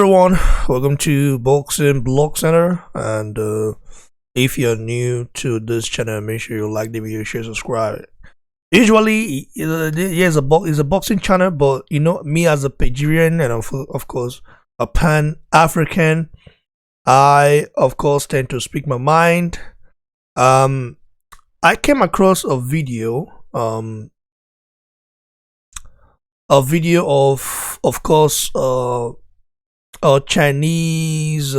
everyone, welcome to Boxing Blog Center. And if you're new to this channel, make sure you like the video, share, subscribe. Usually, it's a boxing channel, but you know me as a Nigerian and of course a Pan African, I of course tend to speak my mind. I came across a video, of course, a Chinese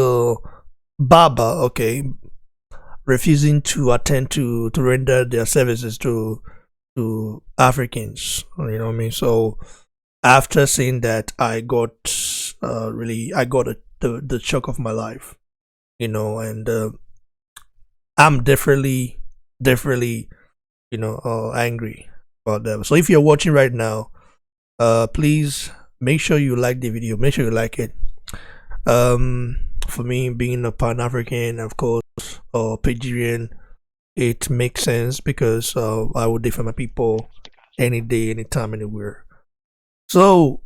barber, okay, refusing to attend to render their services to Africans. You know what I mean? So after seeing that, I got the shock of my life, you know, and I'm definitely angry about them. So if you're watching right now, please make sure you like the video, make sure you like it. For me, being a Pan-African, of course, or Nigerian, it makes sense because I would defend my people any day, anytime, anywhere. So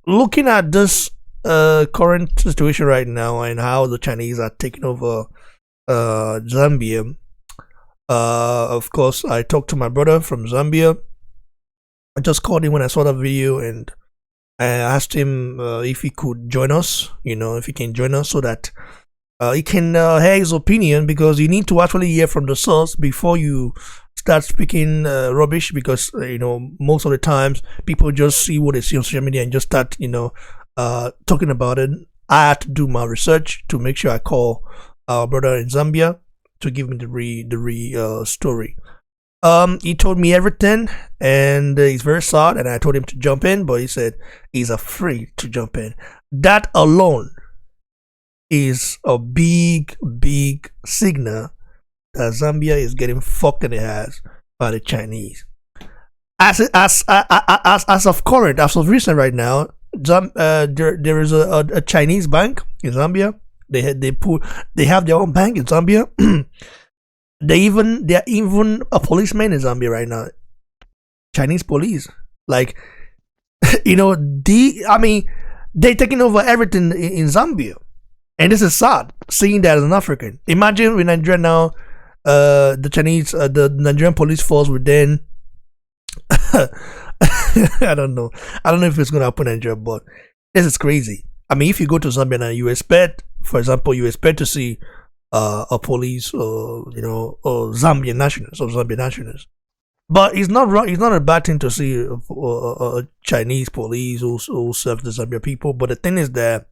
looking at this current situation right now and how the Chinese are taking over Zambia, of course, I talked to my brother from Zambia. I just called him when I saw that video, and I asked him if he could join us, you know, if he can join us so that he can hear his opinion, because you need to actually hear from the source before you start speaking rubbish, because you know, most of the times people just see what they see on social media and just start, you know, talking about it. I had to do my research to make sure I call our brother in Zambia to give me the story. He told me everything, and he's very sad, and I told him to jump in, but he said he's afraid to jump in. That alone is a big signal that Zambia is getting fucked in the ass by the Chinese. As of current, as of recent right now, there is a Chinese bank in Zambia. They have their own bank in Zambia. They're even a policeman in Zambia right now. Chinese police, like, you know, they're taking over everything in Zambia, and this is sad seeing that as an African. Imagine in Nigeria now, the Nigerian police force would then I don't know if it's gonna happen in Nigeria, but this is crazy. I mean, if you go to Zambia now, you expect, for example, to see a police, or you know, or Zambian nationals. But it's not wrong. It's not a bad thing to see a Chinese police who serve the Zambian people. But the thing is that,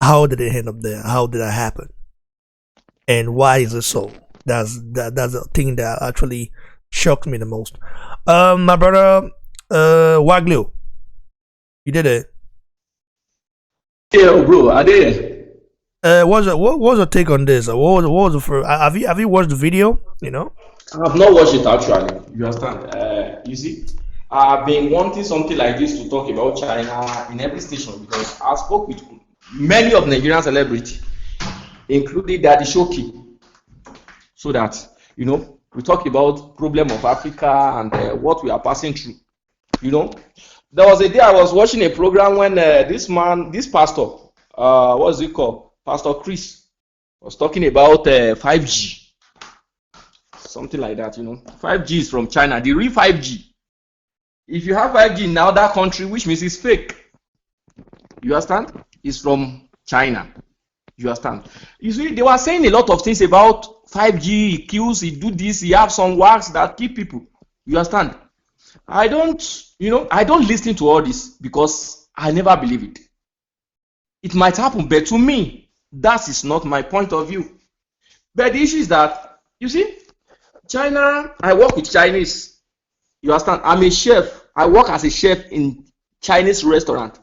how did they end up there? How did that happen? And why is it so? That's the thing that actually shocked me the most. My brother, Waglu, you did it. Yeah, bro, I did. What was your take on this? What was the first? Have you watched the video? You know, I have not watched it actually. You understand? You see, I've been wanting something like this to talk about China in every station, because I spoke with many of Nigerian celebrities, including Daddy Shoki, so that, you know, we talk about problem of Africa and what we are passing through. You know, there was a day I was watching a program when this pastor, what's it called? Pastor Chris was talking about 5G, something like that, you know. 5G is from China, the real 5G. If you have 5G in another country, which means it's fake, you understand? It's from China, you understand? You see, they were saying a lot of things about 5G, it kills, it do this, it have some works that kill people, you understand? I don't listen to all this because I never believe it. It might happen, but to me, that is not my point of view. But the issue is that, you see, China, I work with Chinese. You understand? I'm a chef. I work as a chef in Chinese restaurant.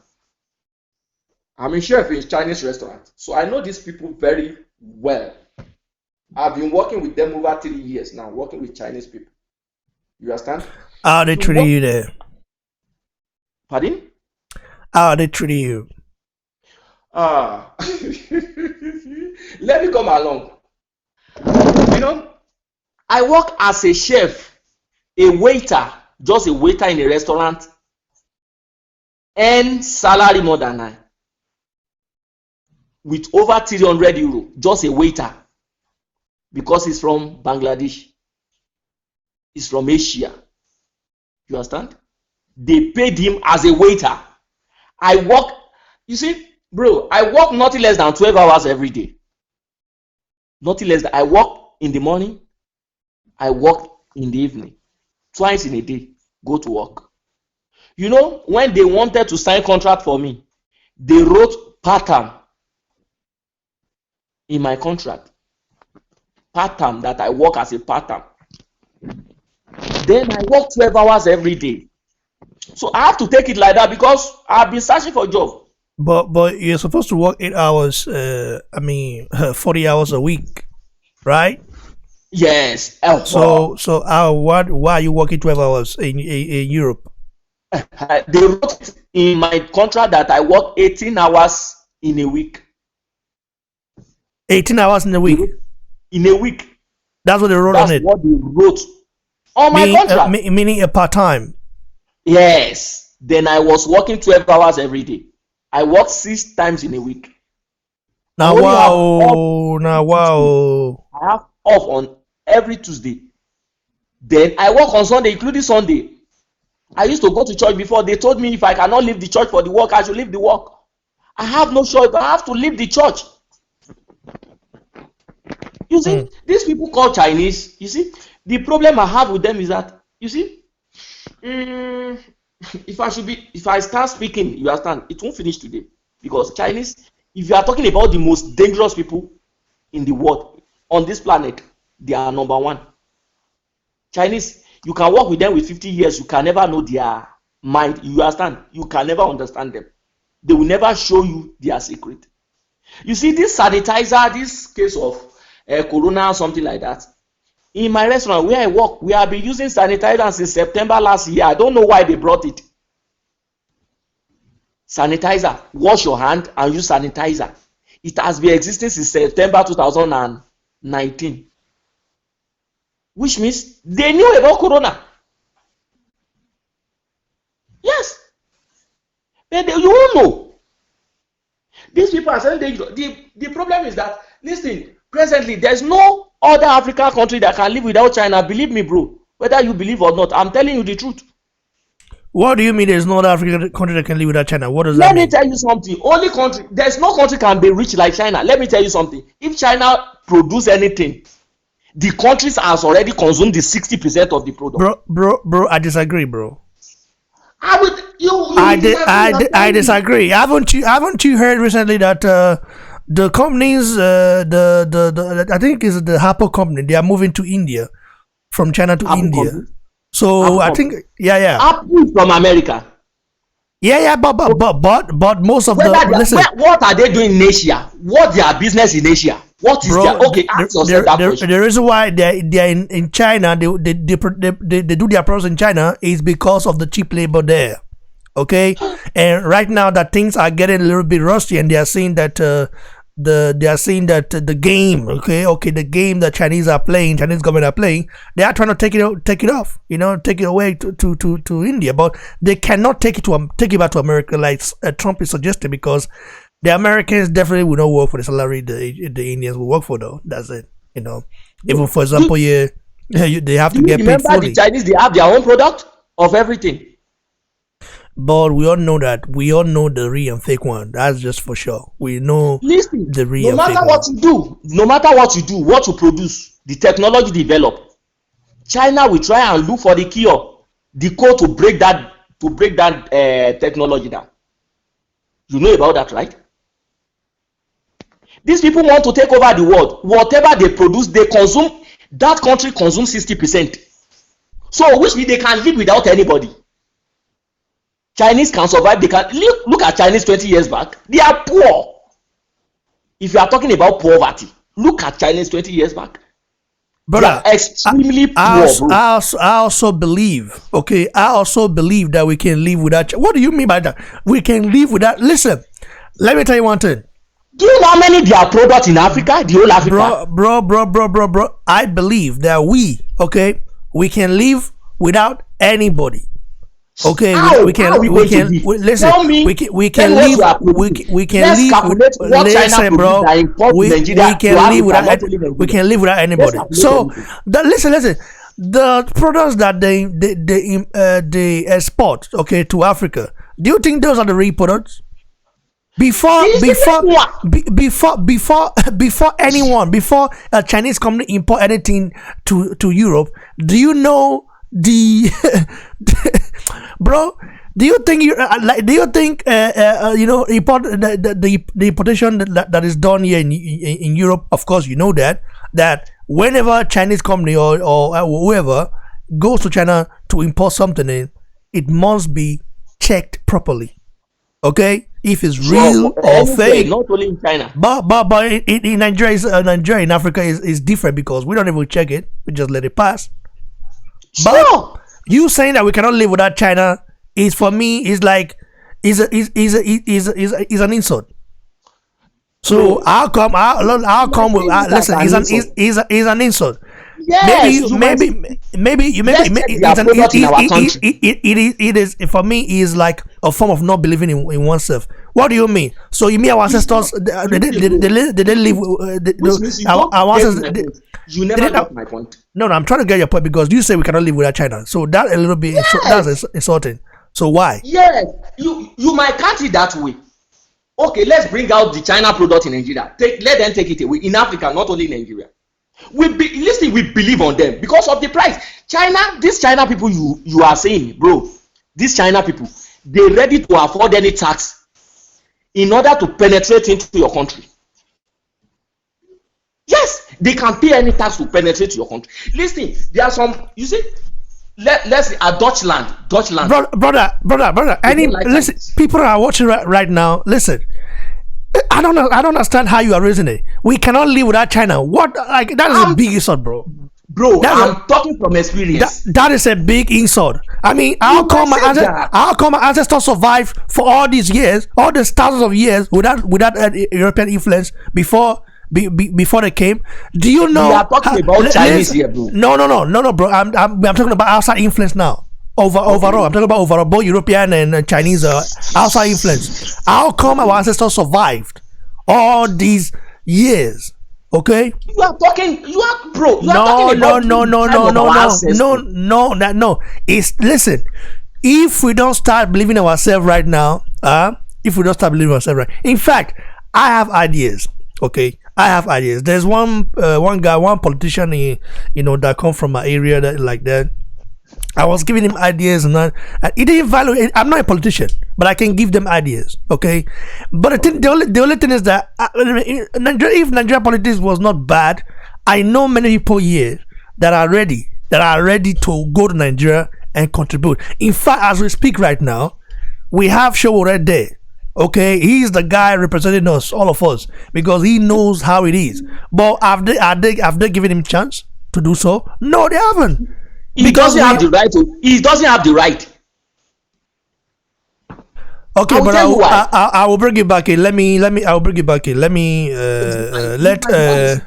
I'm a chef in Chinese restaurant. So I know these people very well. I've been working with them over 3 years now, working with Chinese people. You understand? How they treating you there? Pardon? How they treating you? Let me come along. You know, I work as a chef, a waiter, just a waiter in a restaurant, earn salary more than I. with over 300 euro, just a waiter, because he's from Bangladesh, he's from Asia. You understand? They paid him as a waiter. I work, you see, bro, I work nothing less than 12 hours every day. Nothing less than, I work in the morning, I work in the evening, twice in a day, go to work. You know, when they wanted to sign contract for me, they wrote part-time in my contract. Part-time, that I work as a part-time. Then I work 12 hours every day. So I have to take it like that because I've been searching for a job. But you're supposed to work 8 hours. 40 hours a week, right? Yes. So why are you working 12 hours in Europe? They wrote in my contract that I work 18 hours in a week. 18 hours in a week? In a week. That's what they wrote on it? That's what they wrote on my contract. Meaning a part-time? Yes. Then I was working 12 hours every day. I work 6 times in a week. Now wow. I have off on every Tuesday. Then I work on Sunday, including Sunday. I used to go to church before. They told me if I cannot leave the church for the work, I should leave the work. I have no choice, but I have to leave the church. You see, these people called Chinese, you see, the problem I have with them is that, you see, if I start speaking, you understand, it won't finish today. Because Chinese, if you are talking about the most dangerous people in the world, on this planet, they are number one. Chinese, you can work with them with 50 years, you can never know their mind. You understand? You can never understand them. They will never show you their secret. You see, this sanitizer, this case of corona or something like that, in my restaurant where I work, we have been using sanitizer since September last year. I don't know why they brought it. Sanitizer, wash your hand and use sanitizer. It has been existing since September 2019. Which means they knew about corona. Yes. But you won't know. These people are saying dangerous. The problem is that, listen, presently, there's no other African country that can live without China. Believe me, bro. Whether you believe or not, I'm telling you the truth. What do you mean there's no other African country that can live without China? What does that mean? Let me tell you something. Only country, there's no country can be rich like China. Let me tell you something. If China produce anything, the countries has already consumed the 60% of the product. Bro, I disagree, bro. I disagree. Haven't you heard recently that the companies, I think it's the Apple company, they are moving to India from China to India. Company? So Apple I think, yeah. Apple from America. Yeah, but most of listen. What are they doing in Asia? What's their business in Asia? What is their okay? Ask yourself that question. The reason why they're in China, they do their products in China is because of the cheap labor there. Okay, and right now that things are getting a little bit rusty, and they are saying that the game, the game that Chinese government are playing, they are trying to take it off, take it away to India, but they cannot take it back to America like Trump is suggesting, because the Americans definitely will not work for the salary the Indians will work for, though. That's it. Even for example, they have to get paid fully. The Chinese, they have their own product of everything. But we all know the real and fake one. That's just for sure. We know the real. No matter what you do, what you produce, the technology develop. China will try and look for the cure, the code to break that technology down. You know about that, right? These people want to take over the world. Whatever they produce, they consume. That country consumes 60%. So, which means they can live without anybody. Chinese can survive. They can look at Chinese 20 years back. They are poor. If you are talking about poverty, look at Chinese 20 years back. Brother, they are extremely poor. I also believe that we can live without. What do you mean by that? We can live without. Listen, let me tell you one thing. Do you know how many they are products in Africa? The whole Africa. Bro. I believe that we can live without anybody. Okay, we How are can we we going to can live? listen. Tell me, We tell can me what live you are producing. we can Let's live with, calculate what China listen, produce bro. that import to We Nigeria to can live Africa, without not only we Nigeria. can live without Let's anybody. calculate So everything. listen. The products that they export, okay, to Africa. Do you think those are the real products? It Before is the before best one. before anyone, before a Chinese company import anything to Europe, do you know the bro? Do you think do you think import the importation that is done here in Europe? Of course, you know that whenever Chinese company or whoever goes to China to import something in, it must be checked properly. Okay, if it's Sure, real or anywhere, fake. not only in China. But in Nigeria, Nigeria in Africa is different because we don't even check it. We just let it pass. But Sure. you saying that we cannot live without China is, for me, is like is an insult. So Bro, how you might come we, see it as listen, an insult. is an insult. Maybe Yes, you you might see. maybe Let's check their product in our country. it is, for me, is like a form of not believing in oneself. What do you mean? So you mean our It's not. ancestors Listen, bro. they didn't live Which means you our don't get ancestors my point. You they never didn't got my point. no, I'm trying to get your point because you say we cannot live without China. So that a little bit Yes, that's insulting. So why? yes. You might count it that way. Okay, let's bring out the China product in Nigeria. Let them take it away in Africa, not only Nigeria. Listen, we believe on them because of the price. China, these China people you are saying, bro, these China people, they ready to afford any tax in order to penetrate into your country. Yes, they can pay any tax to penetrate your country. Listen, there are some, you see, let's say at Deutschland, Brother. they Any don't like listen, Chinese. people are watching right now. Listen, I don't understand how you are reasoning. We cannot live without China. What, like, that is a I'm, big insult, bro. bro, That's a I'm talking from experience. that is a big insult. I mean, You might say that. how come my ancestors survived for all these years, all these thousands of years without European influence before they came? Do you We know? are talking about Chinese here, bro. No, bro. I'm talking about outside influence now. Overall, I'm talking about overall, both European and Chinese outside influence. How come our ancestors survived all these years? Okay. You are talking, bro, you are No, talking no, about no, the no, time no, of no, our no, no, ancestors. no. It's, listen. If we don't start believing ourselves right now, if we don't start believing ourselves right, in fact, I have ideas. Okay, I have ideas. There's one guy, one politician, that come from my area that like that. I was giving him ideas and he didn't value it. I'm not a politician, but I can give them ideas. Okay, but the only thing is that if Nigeria politics was not bad, I know many people here that are ready to go to Nigeria and contribute. In fact, as we speak right now, we have Show right there. Okay, he's the guy representing us, all of us, because he knows how it is. But have they given him chance to do so? No, they haven't. He Because doesn't have the right to. He doesn't have the right. okay, I will but tell you why. I will bring it back in. I will bring it back in. Let me let well,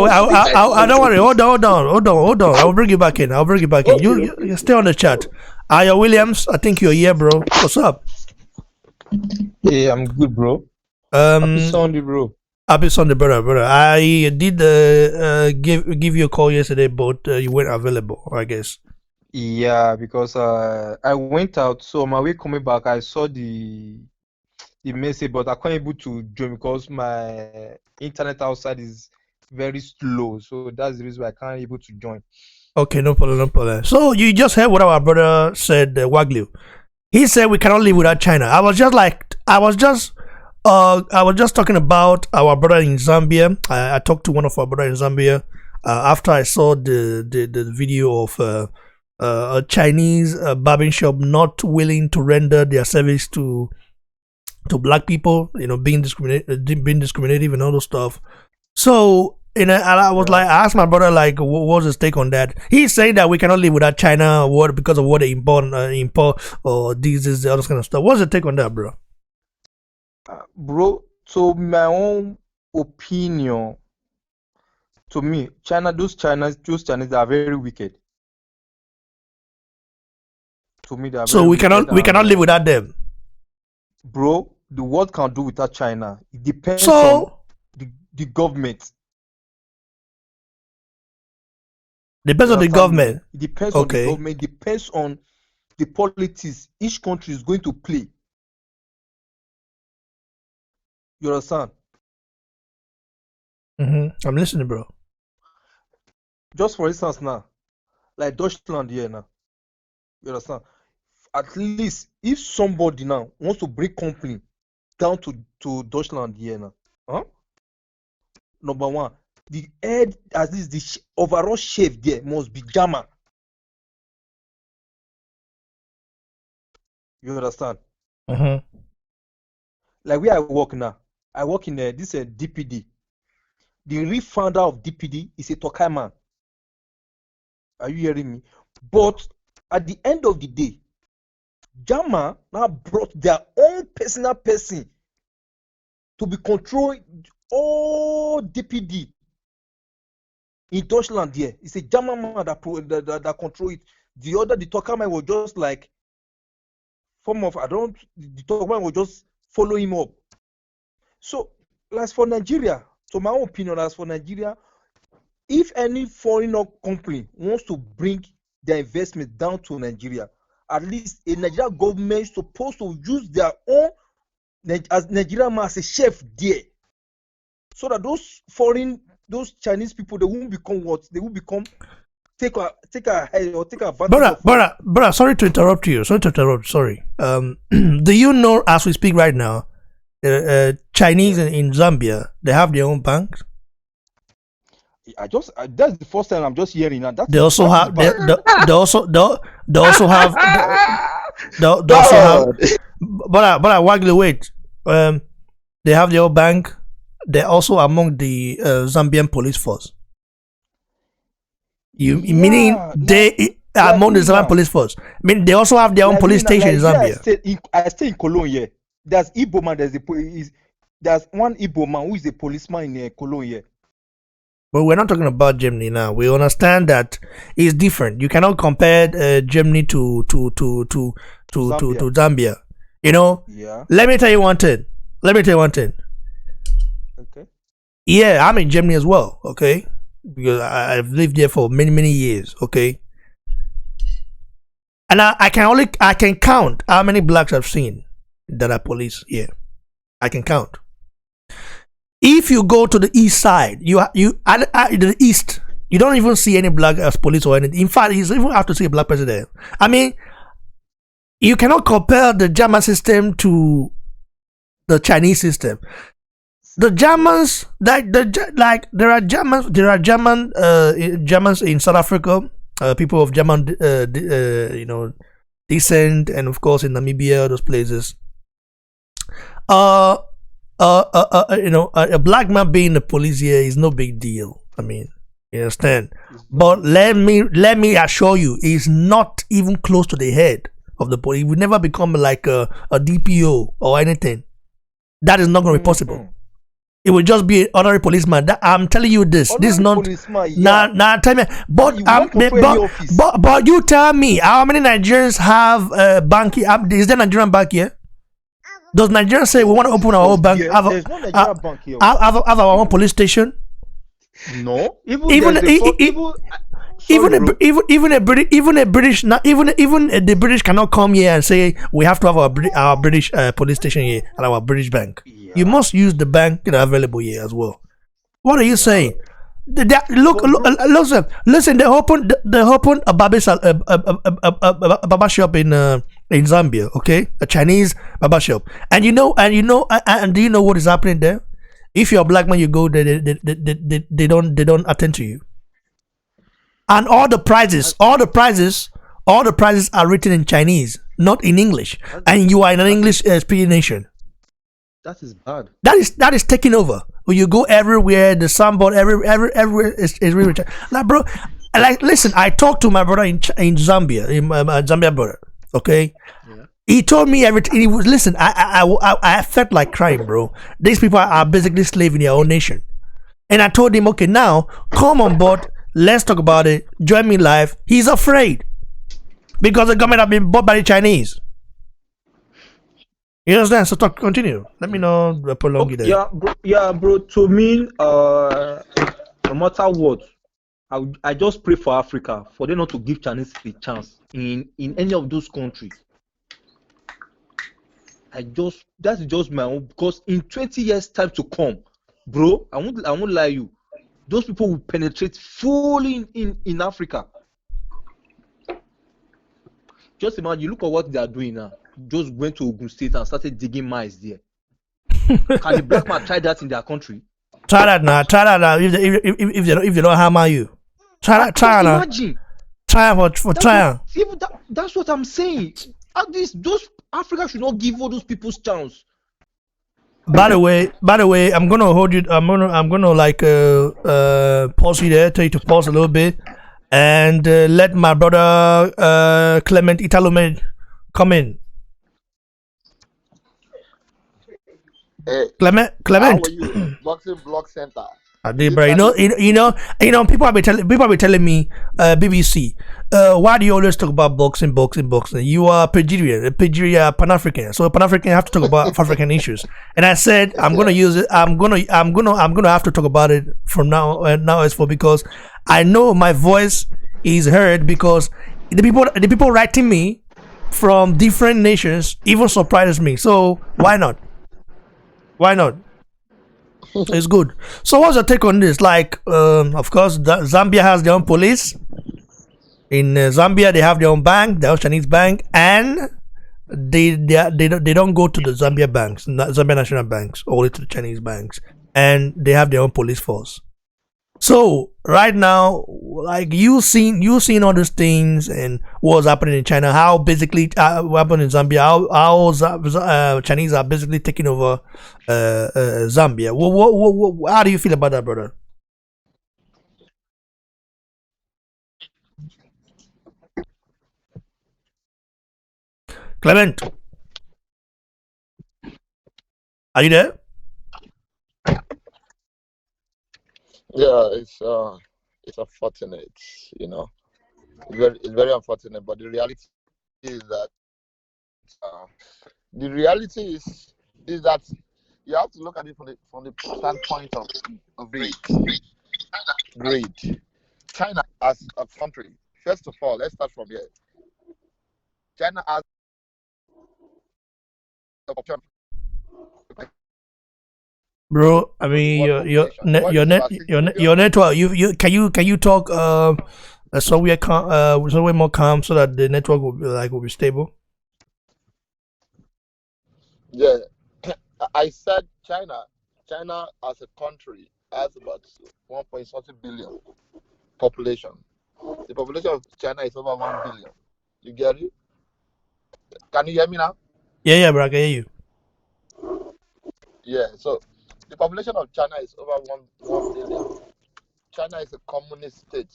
I don't worry. Hold on. I will bring it back in. I'll bring it back in. You stay on the chat. Aya Williams, I think you're here, bro. What's up? Hey, I'm good, bro. Happy Um, Sunday, bro. Happy Sunday, brother. I did give you a call yesterday, but you weren't available, I guess. Yeah, because I went out, so on my way coming back, I saw the message, but I can't able to join because my internet outside is very slow. So that's the reason why I can't able to join. Okay, no problem, no problem. So you just heard what our brother said, Wagyu. He said we cannot live without China. I was just talking about our brother in Zambia. I talked to one of our brother in Zambia after I saw the video of a Chinese barbing shop not willing to render their service to black people, being discriminative and all those stuff. So, and I was Yeah. like, I asked my brother, like, what's his take on that? He's saying that we cannot live without China, what, because of what they import, or this, all this kind of stuff. What's the take on that, bro? Bro, so my own opinion, to me, those Chinese are very wicked. To me, they are So very we wicked cannot live without them. bro, the world can't do without China. It depends on So the government. depends You on the understand me? government. It depends on the Okay. government. It depends on the politics each country is going to play. You understand? I'm listening, bro. Just for instance now, like Deutschland here now. You understand? At least if somebody now wants to bring company down to Deutschland here now, huh? Number one, the head, at least the overall chef there must be German. You understand? Like where I work now, I work in this DPD. The real founder of DPD is a Tokai man. Are you hearing me? But at the end of the day, German now brought their own personal person to be controlling all DPD in Deutschland here. It's a German man that control it. The other, the Tokai man was just like form of the Tokai man was just follow him up. So, as for Nigeria, to my own opinion, as for Nigeria, if any foreign company wants to bring their investment down to Nigeria, at least a Nigerian government is supposed to use their own as Nigerian man as a chef there, so that those Chinese people, they won't become what? They will become take a head or take advantage Brother, sorry to interrupt you. Sorry. Do you know, as we speak right now, Chinese in Zambia, they have their own banks? That's the first time I'm just hearing that. They also have they also have but I waggle wait. They have their own bank. They're also among the Zambian police force. Meaning they are among the Zambian police force. I mean, they also have their own police station in Zambia. I stay in Cologne here. There's Igbo man. There's one Igbo man who is a policeman in Cologne here. But we're not talking about Germany now. We understand that it's different. You cannot compare Germany to Zambia. You know. Yeah. Let me tell you one thing. Okay. Yeah, I'm in Germany as well. Okay, because I've lived there for many years. Okay, and I can count how many blacks I've seen that are police here. I can count. If you go to the east side, the east, you don't even see any black as police or anything. In fact, you even have to see a black person there. I mean, you cannot compare the German system to the Chinese system. The Germans, there are Germans in South Africa, people of German, descent, and of course in Namibia, those places. A black man being a police here is no big deal. I mean, you understand? But let me assure you, it's not even close to the head of the police. It will never become like a DPO or anything. That is not going to be possible. It will just be an honorary policeman. I'm telling you this. Honorary this is not. Nah, tell me. But you tell me, how many Nigerians have a bank here? Is there a Nigerian bank here? Does Nigeria say we want to open our own bank? There's no Nigerian bank here. Have our own police station? No. Even the British cannot come here and say we have to have our British police station here and our British bank. Yeah. You must use the bank available here as well. What are you saying? Listen. They opened a barber shop in Zambia. Okay, a Chinese barber shop, and do you know what is happening there? If you're a black man, you go there, they don't attend to you, and all the prices are written in Chinese, not in English, and you are in an English speaking nation. That is bad. That is taking over. When you go everywhere, the soundboard everywhere is really like, bro. Like, listen, I talked to my brother in Zambia, my Zambia brother. Okay, yeah. He told me everything. He was listen. I felt like crying, bro. These people are basically slaves in their own nation, and I told him, okay, now come on board. Let's talk about it. Join me live. He's afraid because the government have been bought by the Chinese. You understand? So talk, continue. Let me know prolong it there. Yeah, bro. To me, no matter what, I just pray for Africa for them not to give Chinese a chance in any of those countries. That's just my own, because in 20 years time to come, bro, I won't lie you, those people will penetrate fully in Africa. Just imagine, look at what they are doing now. Just went to Ogun State and started digging mines there. Can the black man try that in their country? Try that now. If they don't hammer you. Try now. Imagine. Try for try. That's what I'm saying. At least those Africa should not give all those people's chance. By the way, I'm gonna hold you. I'm gonna like pause you there. Tell you to pause a little bit, and let my brother Clement Italomed come in. Hey, Clement. how are you? Boxing Block Center. I did, bro. You know. People have been telling me, BBC, why do you always talk about boxing? You are Pan African. So Pan African have to talk about African issues. And I said I'm gonna use it. I'm gonna have to talk about it from now as for, because I know my voice is heard, because the people writing me from different nations even surprises me. So why not? It's good. So what's your take on this? Like, of course, Zambia has their own police. In Zambia, they have their own bank, their own Chinese bank, and they don't go to the Zambia banks, Zambia national banks, only to the Chinese banks, and they have their own police force. So right now, like you seen all these things and what's happening in China, how basically what happened in Zambia, how Chinese are basically taking over Zambia. How do you feel about that, brother? Clement, are you there? Yeah, it's unfortunate, you know. It's very unfortunate, but the reality is that uh, is that you have to look at it from the standpoint of greed. China as a country, first of all, let's start from here. China has the option. Bro, I mean your network. You can you talk somewhere more calm so that the network will be stable. Yeah, I said China as a country has about 1 something billion population. The population of China is over 1 billion. You get it? Can you hear me now? Yeah, bro, I can hear you. Yeah, so the population of China is over 1 billion. China is a communist state.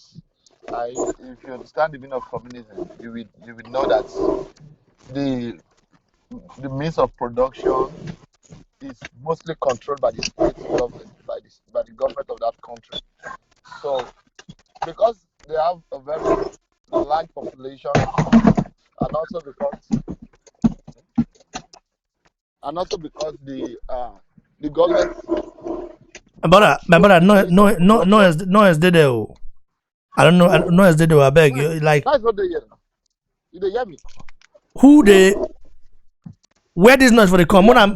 If you understand the meaning of communism, you will know that the means of production is mostly controlled by the state government, by the government of that country. So, because they have a very large population, and also because the government. My brother, no as did it. I don't know. No as did it. I beg you, like. That's what they hear. You hear me? Who they? Where this noise for the come? Mona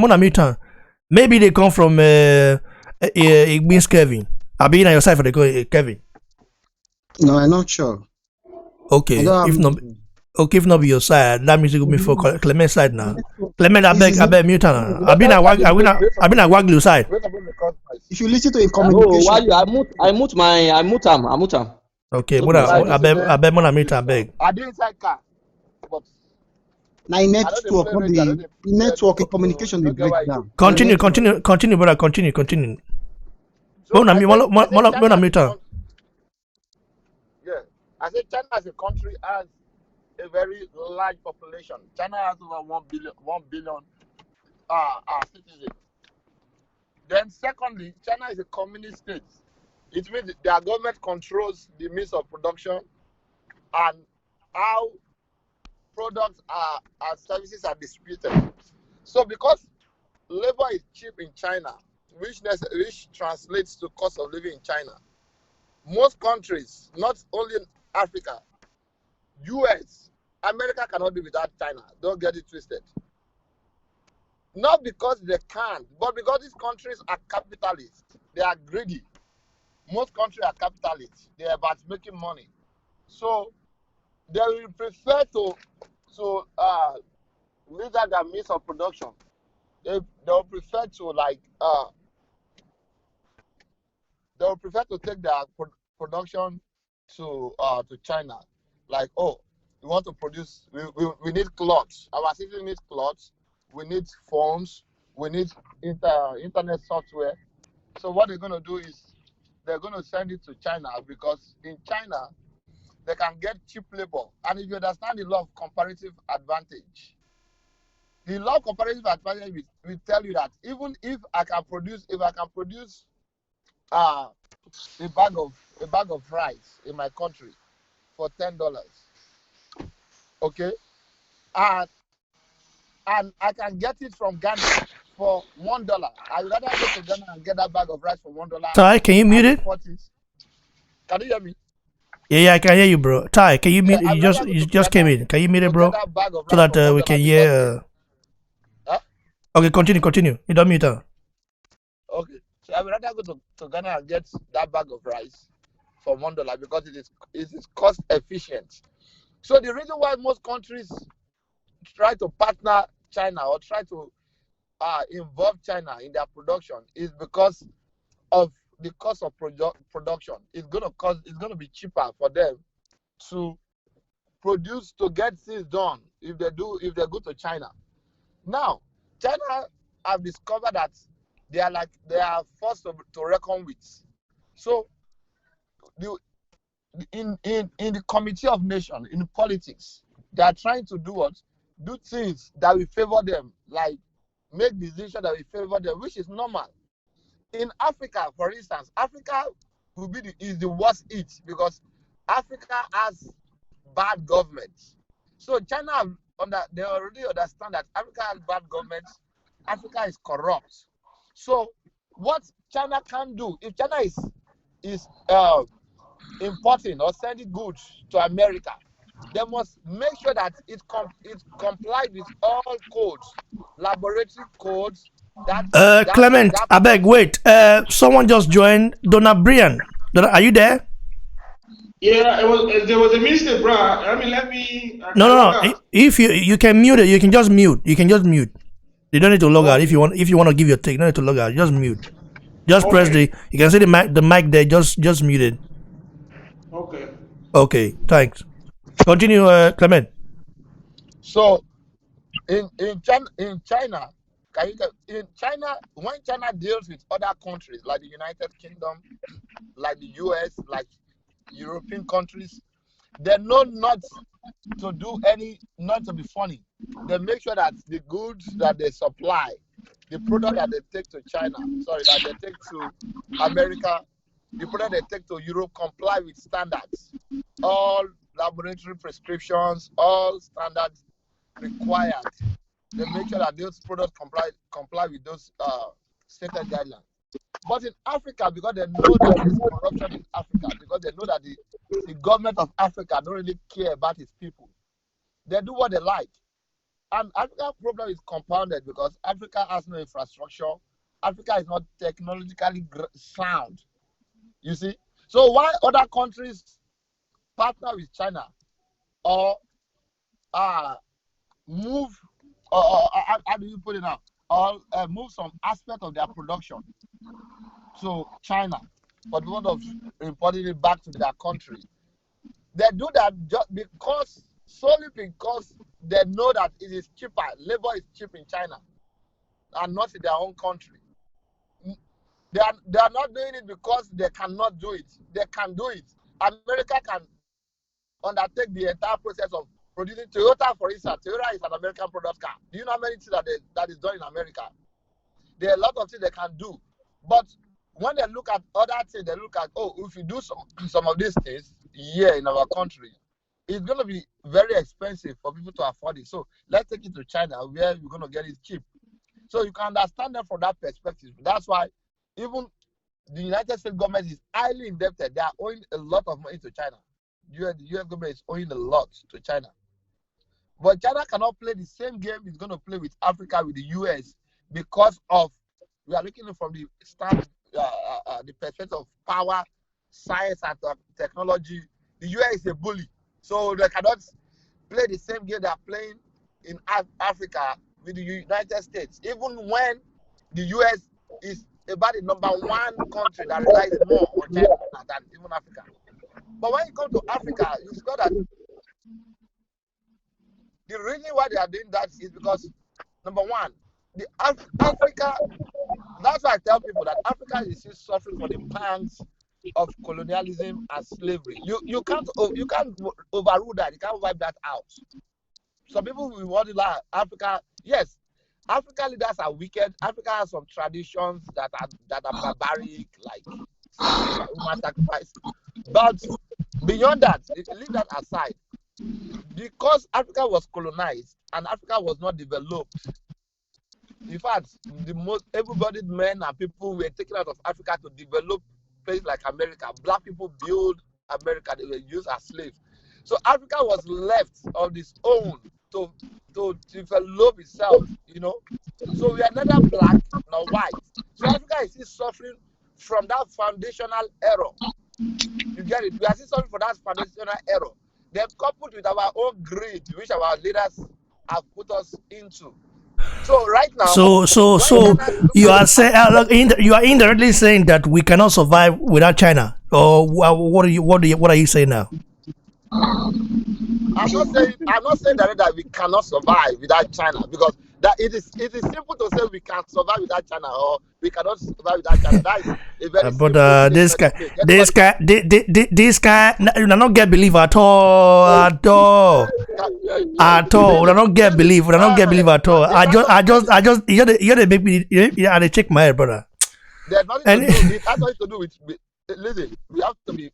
mutant. Maybe they come from it means Kevin. I'll be in your side for the Kevin. No, I'm not sure. Okay, if not be your side, that means it will be for Clement side now. Clement, I beg mutant. I've been at Wagyu side. If you listen to a communication, I mute him. Okay, I beg Mona mutant. I beg. I didn't say car, but now the network communication will break down. Continue, brother. Continue. Mona mutant. Yeah, I said China as a country has a very large population. China has over 1 billion citizens. Then secondly, China is a communist state. It means their government controls the means of production, and how products and services are distributed. So because labor is cheap in China, which translates to cost of living in China, most countries, not only in Africa, US, America cannot do without China. Don't get it twisted. Not because they can't, but because these countries are capitalists. They are greedy. Most countries are capitalists. They are about making money. So they will prefer to use that their means of production. They'll prefer to they'll prefer to take their production to China. Like, oh, we want to produce, we need clothes. Our city needs clothes. We need phones. We need internet software. So what they're going to do is they're going to send it to China, because in China, they can get cheap labor. And if you understand the law of comparative advantage, the law of comparative advantage will tell you that even if I can produce a bag of rice in my country for $10, okay, and I can get it from Ghana for $1. I'd rather go to Ghana and get that bag of rice for $1. Ty, can you mute it? Can you hear me? Yeah, I can hear you, bro. Ty, can you mute? You just came in. Can you mute it, bro? So that we can hear. Huh? Okay, continue. You don't mute her. Okay, so I would rather go to Ghana and get that bag of rice for $1 because it is cost efficient. So the reason why most countries try to partner China or try to involve China in their production is because of the cost of production. It's going to be cheaper for them to produce, to get things done if they go to China. Now, China have discovered that they are forced to reckon with. So in the Committee of Nations, in politics, they are trying to do things that will favor them, like make decisions that will favor them, which is normal. In Africa, for instance, Africa is the worst hit because Africa has bad governments. So China, they already understand that Africa has bad governments. Africa is corrupt. So what China can do, if China is importing or sending goods to America, they must make sure that it complies with all codes, laboratory codes. Clement, I beg, wait. Someone just joined. Donna Brian. Donna, are you there? Yeah, there was a mistake, bro. I mean, let me. No. If you can mute it, you can just mute. You don't need to log out. If you want to give your take, you don't need to log out. Just mute. Just press you can see the mic there. Just mute it. Okay. Okay, thanks. Continue, Clement. So in China, when China deals with other countries like the United Kingdom, like the US, like European countries, they know not to be funny. They make sure that the goods that they supply, the product that they take to that they take to America, the product they take to Europe comply with standards. All laboratory prescriptions, all standards required. They make sure that those products comply with those stated guidelines. But in Africa, because they know that there is corruption in Africa, because they know that the government of Africa don't really care about its people, they do what they like. And Africa's problem is compounded because Africa has no infrastructure. Africa is not technologically sound. You see? So why other countries partner with China or move, or how do you put it now? Or move some aspect of their production to China for the one of importing it back to their country. They do that just solely because they know that it is cheaper. Labor is cheap in China and not in their own country. They are not doing it because they cannot do it. They can do it. America can undertake the entire process of producing. Toyota, for instance, Toyota is an American product car. Do you know how many things that is done in America? There are a lot of things they can do. But when they look at other things, they look at, if you do some of these things here in our country, it's going to be very expensive for people to afford it. So let's take it to China where we're going to get it cheap. So you can understand them from that perspective. That's why even the United States government is highly indebted. They are owing a lot of money to China. The US government is owing a lot to China. But China cannot play the same game it's going to play with Africa, with the US, because of, we are looking from the the perspective of power, science, and technology. The US is a bully. So they cannot play the same game they are playing in Africa with the United States, even when the US is about the #1 country that relies more on China than even Africa. But when you come to Africa, you discover that the reason why they are doing that is because, #1, the Africa, that's why I tell people that Africa is still suffering from the pangs of colonialism and slavery. You can't overrule that. You can't wipe that out. Some people will want to lie. Africa, yes, African leaders are wicked. Africa has some traditions that are barbaric, like human sacrifice. But beyond that, leave that aside. Because Africa was colonized and Africa was not developed. In fact, the most able-bodied men and people were taken out of Africa to develop places like America. Black people built America. They were used as slaves. So Africa was left on its own to develop itself, you know. So we are neither black nor white. So Africa is still suffering from that foundational error. You get it? We are still suffering from that foundational error. Then coupled with our own greed, which our leaders have put us into. So right now, so you are saying you are indirectly saying that we cannot survive without China, or what are you saying now? I'm not saying that we cannot survive without China, because that it is simple to say we can survive without China or we cannot survive without China. That is a very but this guy, you not get believe at all. We don't get believe at all. I just you're the baby. I check my head, brother. There's nothing to do. It has nothing to do with. Listen, we have to be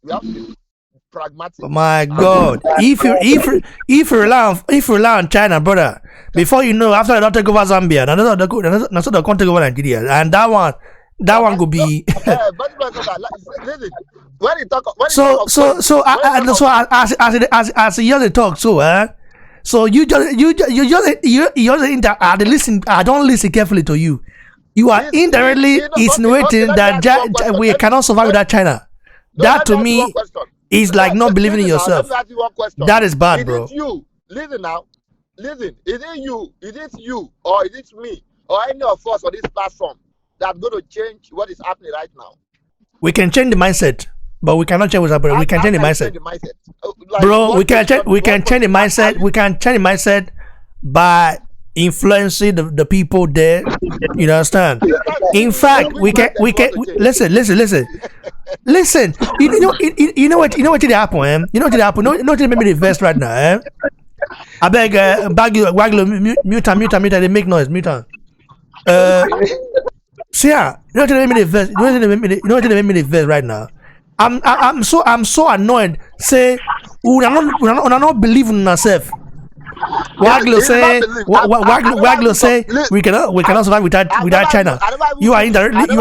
pragmatic. Oh my God! If you rely on China, brother, before you know, after they don't take over Zambia, that's what they can't take over Nigeria, and that one could be. Listen, when you talk, as you hear the talk, so you just listen. I don't listen carefully to you. You are indirectly insinuating that we cannot survive without China. That to me is like not believing in yourself. That is bad, bro. Is it you? Listen now. Listen. Is it you, or is it me, or any of us on this platform that's going to change what is happening right now? We can change the mindset, but we cannot change what's happening. We can change the mindset, bro. We can change the mindset. We can change the mindset by influencing the people there. You understand? In fact, we can listen. You know what did happen? You know what did happen? You know what made me the verse right now? I beg, mute. They make noise. Mute. See, you know what made me the verse? You know what made me the verse right now? I'm so annoyed. Say, we are not believing in ourselves. Waglo say we cannot survive without China. You are indirectly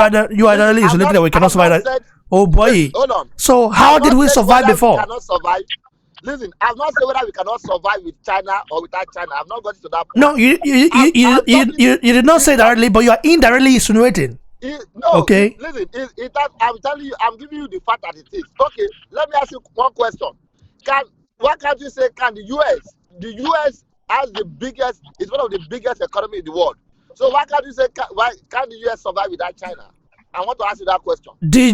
isolated that we cannot survive that. Oh boy. Hold on. So how did we survive before? We cannot survive. Listen, I've not said whether we cannot survive with China or without China. I've not got to that point. No, you did not say directly, but you are indirectly insinuating. No, okay. Listen, I'm telling you, I'm giving you the fact that it is. Okay, let me ask you one question. Why can't you say, can the US has the biggest, it's one of the biggest economy in the world. So why can't you say, why can't the US survive without China? I want to ask you that question. The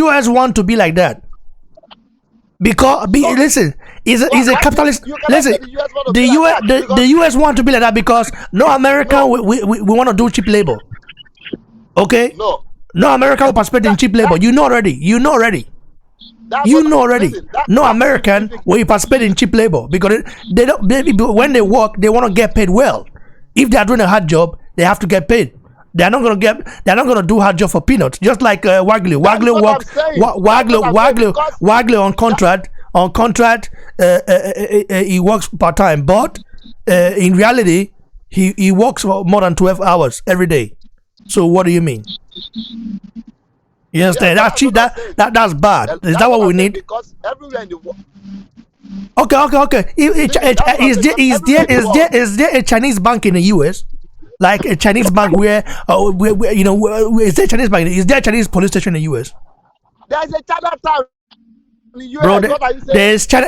US want to be like that. Because listen, is a capitalist. Listen, the US want to be like that because no American we want to do cheap labor. Okay? No American will participate in cheap labor. You know already. No American will participate in cheap labor because when they work, they want to get paid well. If they are doing a hard job, they have to get paid. They're not gonna do hard job for peanuts. Just like Wagler on contract. on contract, he works part time, but in reality, he works for more than 12 hours every day. So what do you mean? You understand? That's bad. Is that what we need? Because everywhere in the world. Okay. Is there a Chinese bank in the US? Like a Chinese bank where is there a Chinese bank? Is there a Chinese police station in the US? There's a Chinatown in the US. Bro,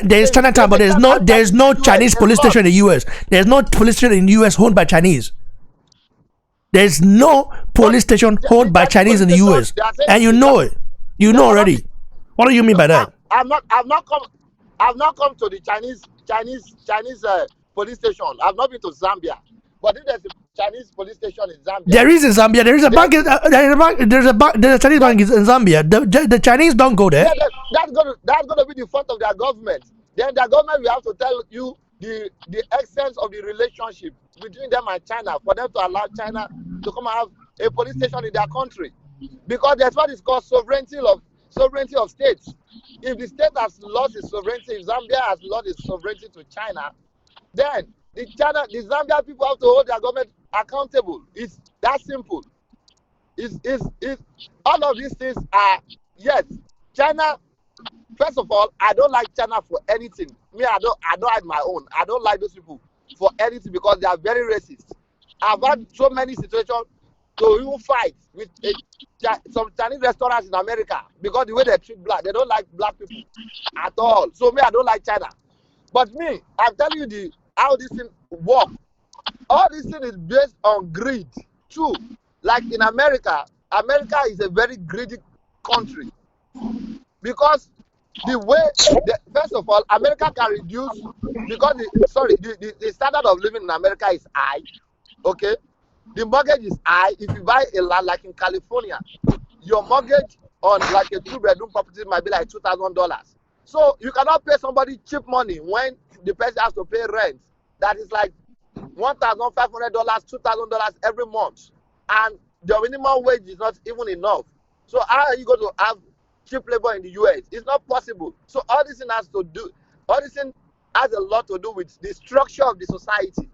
there's Chinatown, but there's no Chinese police station in the US. There's no police station in the US owned by Chinese. There's no police station owned by Chinese in the US, and you know it. You know already. What do you mean by that? I've not come to the Chinese police station. I've not been to Zambia. But if there's a Chinese police station in Zambia, there is in Zambia. There is a bank. There's a Chinese bank in Zambia. The Chinese don't go there. Yeah, that's gonna be the fault of their government. Then their government will have to tell you the essence of the relationship between them and China for them to allow China to come and have a police station in their country, because that's what is called sovereignty of states. If the state has lost its sovereignty, if Zambia has lost its sovereignty to China, then the Zambia people have to hold their government accountable. It's that simple. It's all of these things are, yes, China. First of all, I don't like China for anything. Me, I don't have my own. I don't like those people for anything because they are very racist. I've had so many situations to even fight with some Chinese restaurants in America because the way they treat black, they don't like black people at all. So me, I don't like China. But me, I'm telling you how this thing works. All this thing is based on greed too. Like in America is a very greedy country because the way, first of all, America can reduce because the standard of living in America is high. Okay, the mortgage is high. If you buy a land like in California, your mortgage on like a 2-bedroom property might be like $2,000. So you cannot pay somebody cheap money when the person has to pay rent that is like $1,500, $2,000 every month, and the minimum wage is not even enough. So how are you going to have cheap labor in the US? It's not possible. So all this thing has a lot to do with the structure of the society.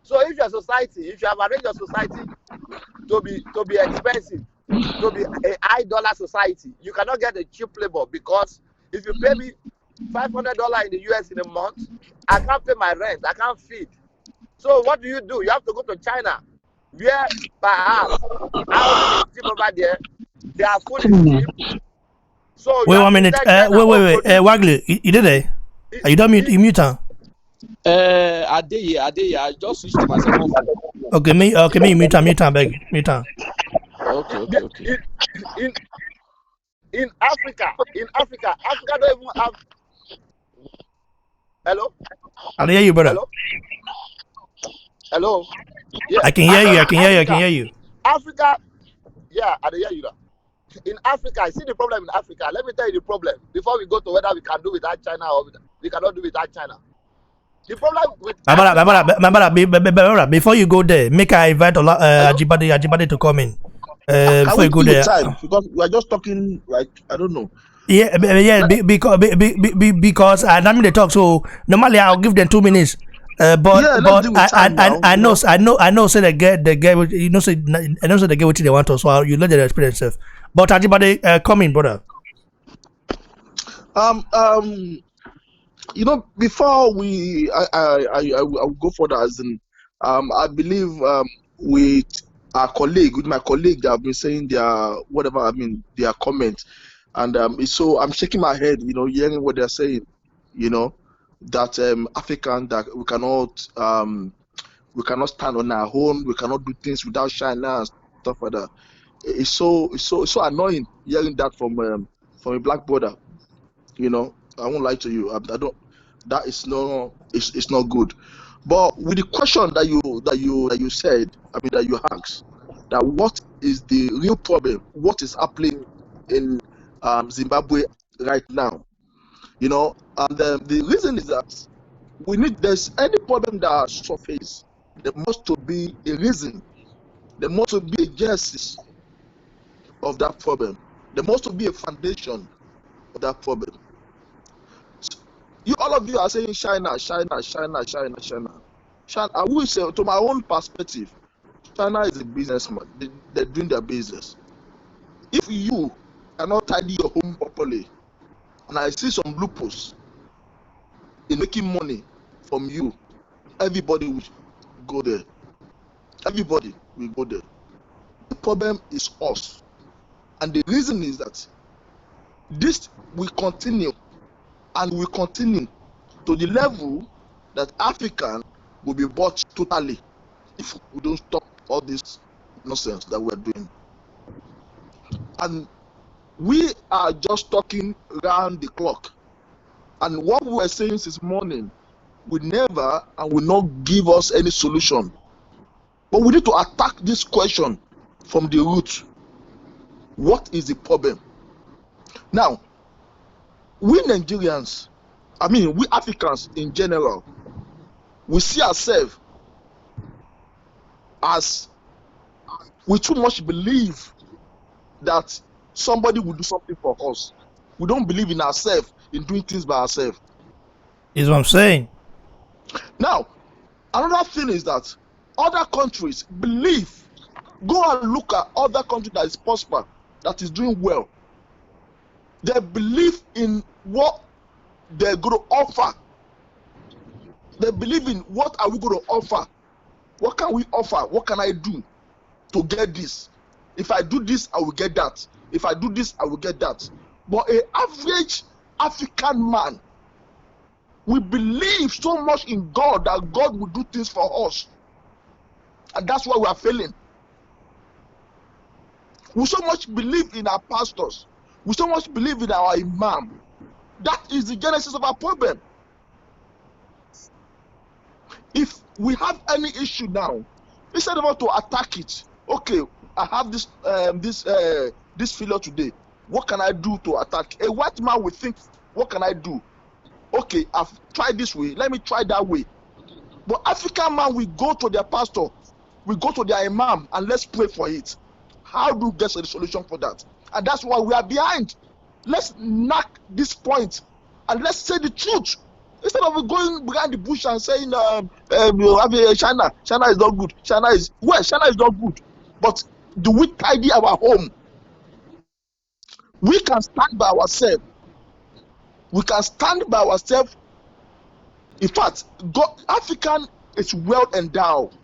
So if your society, if you have arranged your society to be expensive, to be a high dollar society, you cannot get a cheap labor, because if you pay me $500 in the US in a month, I can't pay my rent, I can't feed. So what do? You have to go to China, where perhaps house is cheap over there, their food is cheap. So wait 1 minute. Wait. Wagli, you did it? Are you done? You mute her? I just switched to my second phone. Okay, me mute her, beg. Mute her. Okay. In Africa don't even have. Hello? I hear you, brother. Hello? Yeah. I can hear you. Africa, yeah, I hear you now. In Africa, I see the problem in Africa. Let me tell you the problem before we go to whether we can do without China or we cannot do without China. The problem with Barbara, before you go there, make I invite Ajibade to come in. Before you go there, because we are just talking like I don't know. Yeah, because I mean they talk. So normally I'll give them 2 minutes. But I know. Say the guy, you know. Say I know. Say the guy what they want to. So you let them explain themselves. But Ajibade, come in, brother. Before I will go further, as in, I believe with my colleague, they have been saying their comments, and so I'm shaking my head, hearing what they're saying, that African, that we cannot stand on our own, we cannot do things without China and stuff like that. It's so annoying hearing that from a black brother. I won't lie to you. I don't. That is no. It's not good. But with the question that you said, that you asked, that what is the real problem? What is happening in Zimbabwe right now? And the reason is that there's any problem that surfaces, there must to be a reason. There must to be a genesis of that problem. There must to be a foundation of that problem. all of you are saying China, China, China, China, China. China. I will say, to my own perspective, China is a businessman. They're doing their business. If you cannot tidy your home properly, and I see some loopholes in making money from you, everybody will go there. Everybody will go there. The problem is us. And the reason is that this will continue and will continue to the level that African will be bought totally if we don't stop all this nonsense that we're doing. And we are just talking around the clock. And what we were saying this morning will never and will not give us any solution. But we need to attack this question from the root. What is the problem? Now, we Nigerians, we Africans in general, we see ourselves as we too much believe that somebody will do something for us. We don't believe in ourselves, in doing things by ourselves. Is what I'm saying. Now, another thing is that other countries believe. Go and look at other countries that is prosper, that is doing well. They believe in what they're going to offer. They believe in what are we going to offer. What can we offer? What can I do to get this? If I do this, I will get that. If I do this, I will get that. But an average African man, we believe so much in God that God will do things for us. And that's why we are failing. We so much believe in our pastors. We so much believe in our imam. That is the genesis of our problem. If we have any issue now, instead of us to attack it, okay, I have this failure today. What can I do to attack? A white man will think, what can I do? Okay, I've tried this way. Let me try that way. But African man will go to their pastor, will go to their imam, and let's pray for it. How do we get a solution for that? And that's why we are behind. Let's knock this point and let's say the truth. Instead of going behind the bush and saying China is not good. China is not good. But do we tidy our home? We can stand by ourselves. We can stand by ourselves. In fact, African is well endowed.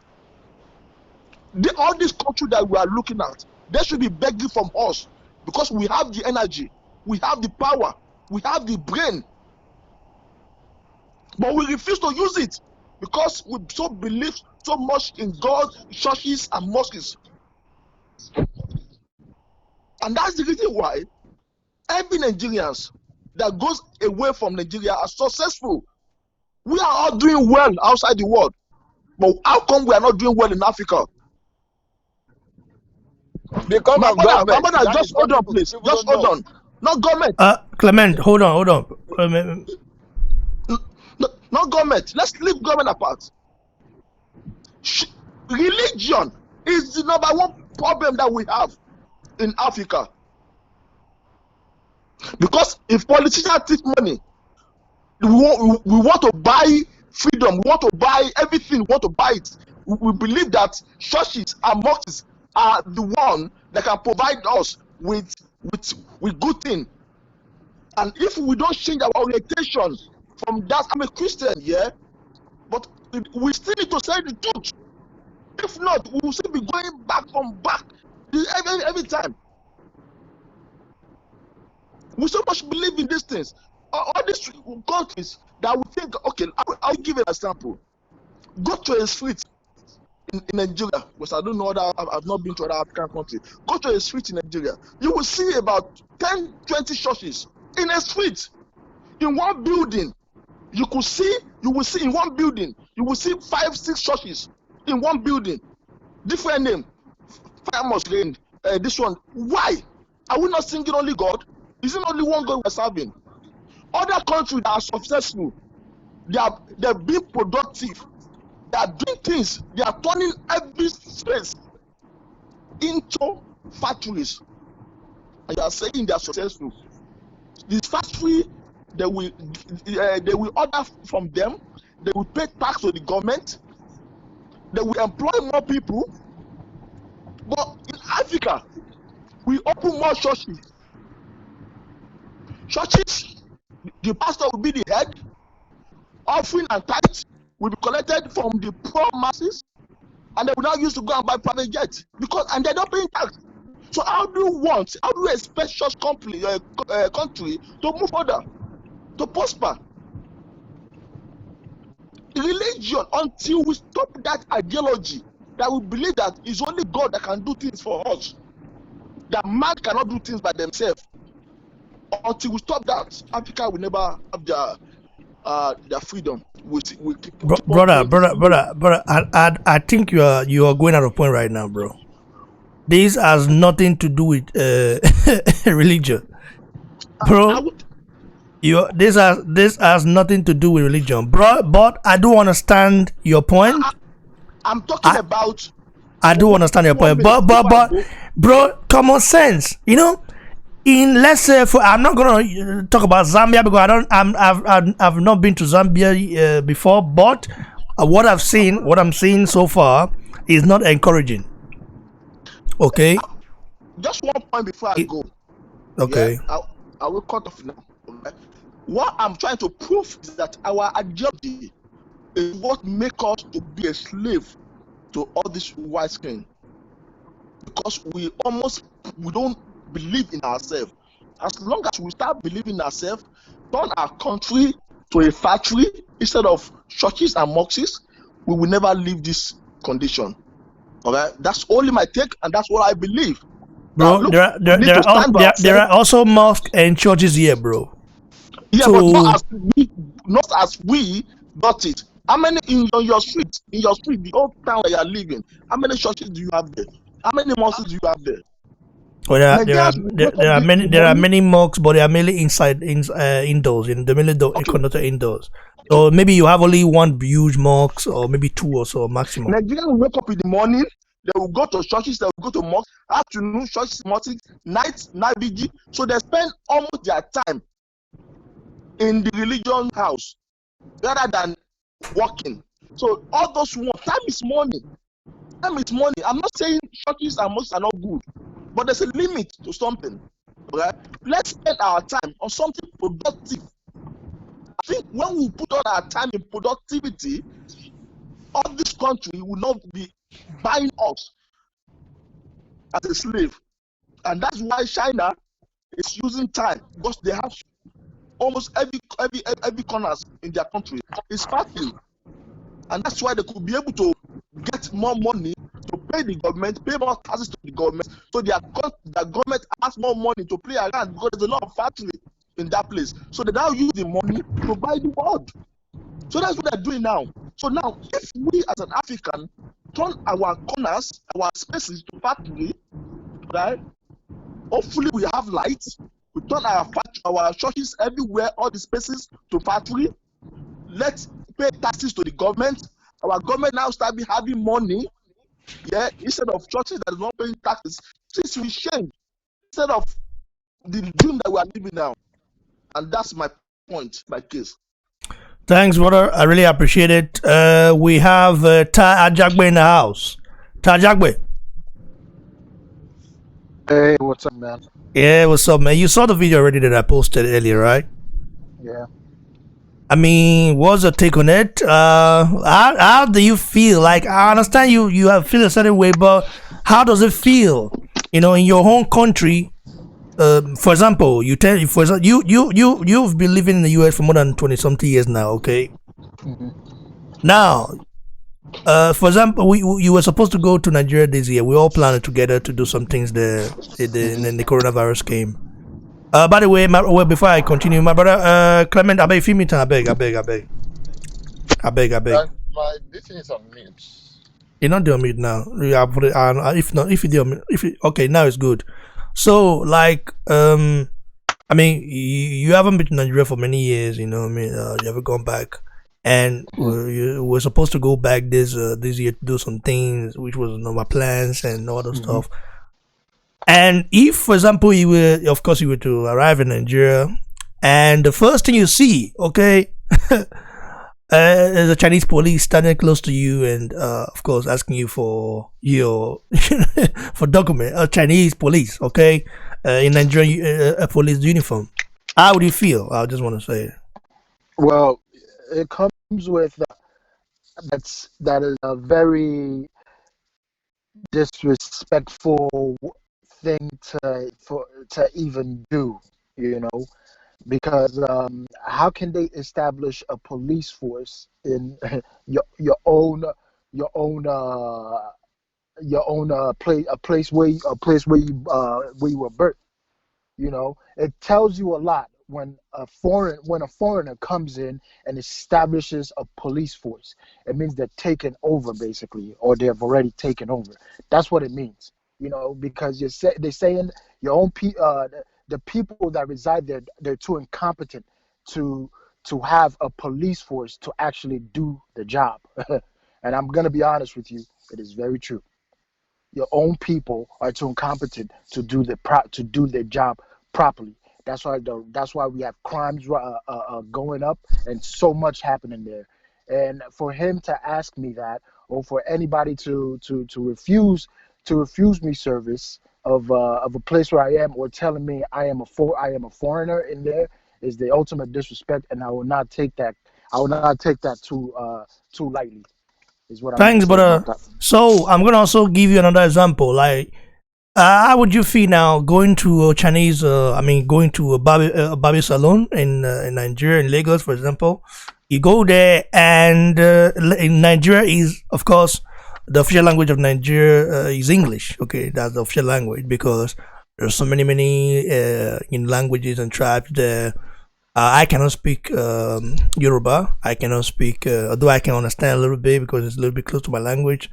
All these countries that we are looking at, they should be begging from us because we have the energy, we have the power, we have the brain. But we refuse to use it because we so believe so much in God, churches, and mosques. And that's the reason why every Nigerians that goes away from Nigeria are successful. We are all doing well outside the world. But how come we are not doing well in Africa? Because my of government. brother, just hold on, please. Just hold on. Not government. Clement, hold on. Not government. Let's leave government apart. Religion is the number one problem that we have in Africa. Because if politicians take money, we want to buy freedom, we want to buy everything, we want to buy it. We believe that churches and mosques are the one that can provide us with good thing. And if we don't change our orientation from that, I'm a Christian, yeah, but we still need to say the truth. If not, we will still be going back every time. We so much believe in these things. All these countries that we think, okay, I'll give an example. Go to a street in Nigeria, because I don't know I've not been to other African countries. Go to a street in Nigeria, you will see about 10, 20 churches in a street. In one building, you will see in one building, you will see 5, 6 churches in one building. Different name. Fire must rain. This one. Why? Are we not singing only God? Is it only one God we're serving? Other countries that are successful, they're being productive. They are doing things. They are turning every space into factories. And you are saying they are successful. This factory they will order from them, they will pay tax to the government, they will employ more people. But in Africa, we open more churches. The pastor will be the head, offering and tithes will be collected from the poor masses, and they will now use to go and buy private jets and they're not paying tax. So how do you expect such country to move further, to prosper? Religion, until we stop that ideology that we believe that it's only God that can do things for us, that man cannot do things by themselves. Until we stop that, Africa will never have their freedom. Brother, I think you are going out of point right now, bro. This has nothing to do with religion, bro. This has nothing to do with religion, bro. But I do understand your point. I'm talking about. I do understand your point, but bro, common sense, you know. Let's say, I'm not gonna talk about Zambia because I've not been to Zambia before, but what I'm seeing so far is not encouraging. Okay. Just one point before I go. Okay. Yeah, I will cut off now. Okay. What I'm trying to prove is that our ideology is what makes us to be a slave to all this white skin, because we don't believe in ourselves. As long as we start believing in ourselves, turn our country to a factory instead of churches and mosques, we will never leave this condition. Okay, that's only my take, and that's what I believe. Bro, now, look, there are also mosques and churches here, bro. Yeah, so, but not as we got it. How many in your street, the old town where you are living? How many churches do you have there? How many mosques do you have there? Well, there are many mosques, but they are mainly indoors, in the middle conducted indoors. So maybe you have only one huge mosque, or maybe two or so maximum. Nigerians will wake up in the morning, they will go to churches, they will go to mosques, afternoon churches, mosques, night vigil. So they spend almost their time in the religion house rather than working. So all those time is money. Time is money. I'm not saying churches and mosques are not good, but there's a limit to something. Right? Let's spend our time on something productive. I think when we put all our time in productivity, all this country will not be buying us as a slave. And that's why China is using time, because they have almost every corners in their country is factory. And that's why they could be able to get more money to pay the government, pay more taxes to the government, so their government has more money to play around, because there's a lot of factory in that place. So they now use the money to buy the world. So that's what they're doing now. So now, if we as an African turn our corners, our spaces to factory, right? Hopefully we have lights. We turn our churches everywhere, all the spaces to factory. Let's pay taxes to the government. Our government now start having money. Yeah, instead of churches that are not paying taxes, things will change. Instead of the dream that we are living now. And that's my point, my case. Thanks, brother. I really appreciate it. We have Ta Ajagbe in the house. Ta Ajagbe. Hey, what's up, man? Yeah, what's up, man? You saw the video already that I posted earlier, right? Yeah. I mean, what's your take on it? How do you feel? Like, I understand you have feel a certain way, but how does it feel? You know, in your home country. For example, you've been living in the US for more than 20-something years now, okay? Mm-hmm. Now, for example, you were supposed to go to Nigeria this year. We all planned together to do some things there, and then the coronavirus came. By the way, before I continue, my brother Clement, I beg, film it, I beg. My this thing is on mute. You're not doing mute now. Okay, now it's good. So, like, I mean, you haven't been to Nigeria for many years, you know. I mean, you haven't gone back, and we're supposed to go back this year to do some things, which was my plans and all that stuff. And if, for example, you were to arrive in Nigeria, and the first thing you see, okay, is a Chinese police standing close to you, and of course asking you for your for document. A Chinese police, okay, in Nigerian a police uniform. How would you feel? I just want to say. Well, it comes with that is a very disrespectful thing to even do, you know, because how can they establish a police force in your own your own uh your own place where you were birthed? You know, it tells you a lot when a foreigner comes in and establishes a police force. It means they're taking over basically, or they have already taken over. That's what it means. You know, because they're saying your own the people that reside there, they're too incompetent to have a police force to actually do the job. And I'm gonna be honest with you, it is very true. Your own people are too incompetent to do their job properly. That's why we have crimes going up and so much happening there. And for him to ask me that, or for anybody to refuse me service of a place where I am, or telling me I am a foreigner in there, is the ultimate disrespect, and I will not take that. I will not take that too lightly. Is what I'm gonna Thanks, say but about that. so I'm gonna also give you another example. Like, how would you feel now going to a Chinese? Going to a barber salon in Nigeria, in Lagos, for example. You go there, and in Nigeria is, of course, the official language of Nigeria is English. Okay, that's the official language because there's so many in languages and tribes there. I cannot speak Yoruba. I cannot speak, although I can understand a little bit because it's a little bit close to my language.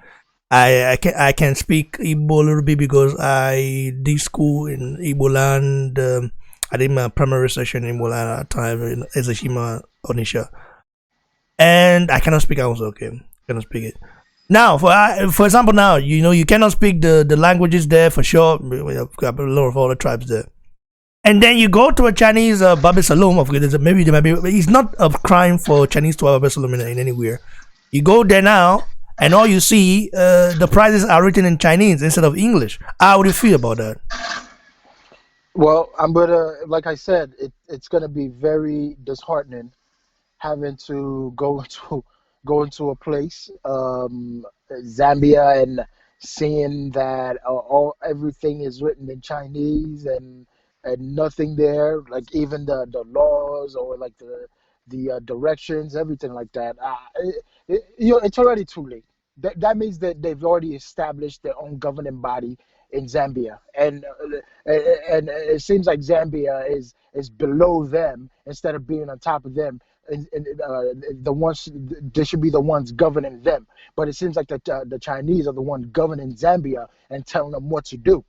I can speak Igbo a little bit because I did school in Igbo land. I did my primary session in Igbo land at the time in Ezeshima, Onisha, and I cannot speak Hausa. Okay, cannot speak it. Now, for example, now you cannot speak the languages there for sure. We have got a lot of other tribes there. And then you go to a Chinese barber salon. Of course, maybe there might be. It's not a crime for Chinese to have a barber salon in anywhere. You go there now, and all you see, the prices are written in Chinese instead of English. How would you feel about that? Well, like I said, it's gonna be very disheartening having to go into a place, Zambia, and seeing that everything is written in Chinese, and nothing there, like even the laws, or like the directions, everything like that. It's already too late. That means that they've already established their own governing body in Zambia, and it seems like Zambia is below them instead of being on top of them. The ones they should be the ones governing them, but it seems like the Chinese are the ones governing Zambia and telling them what to do.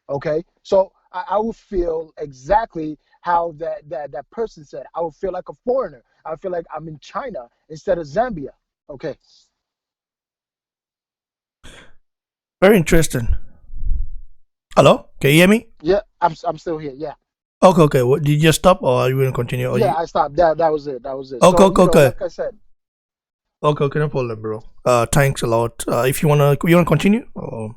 Okay, so I would feel exactly how that person said. I would feel like a foreigner. I would feel like I'm in China instead of Zambia. Okay. Very interesting. Hello, can you hear me? Yeah, I'm still here. Yeah. Okay, okay. What, did you just stop, or are you going to continue? Or Yeah, you... I stopped. That was it. That was it. Okay, So, okay, okay. like I said, Okay, okay, no problem, bro. Thanks a lot. If you wanna continue? Or...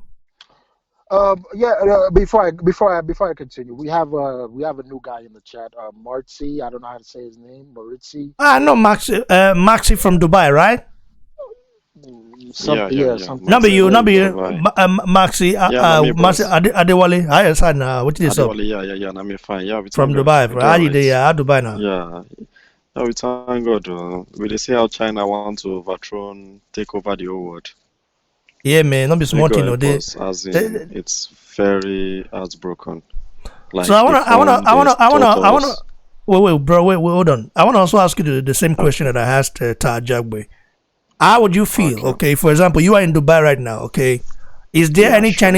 yeah. Before I continue, we have a new guy in the chat. Marzi. I don't know how to say his name. Maritzi. No, Maxi from Dubai, right? Something. Number you, Dubai. Maxi, Nami Maxi boss. Adewale. Hi, son. What is up? Adewale, Nami fine. We From thank God. Dubai, We bro. do How you alright. there? How Dubai now? We thank God. We dey see how China want to take over the whole world. Yeah, man. Don't be May smart, God you know. help us, as in it's very heartbroken. Like So I wanna, taught us. wait, bro, wait, hold on. I wanna also ask you the same question that I asked Taj Jagbe. How would you feel? Okay, for example, you are in Dubai right now. Okay, is there any sure.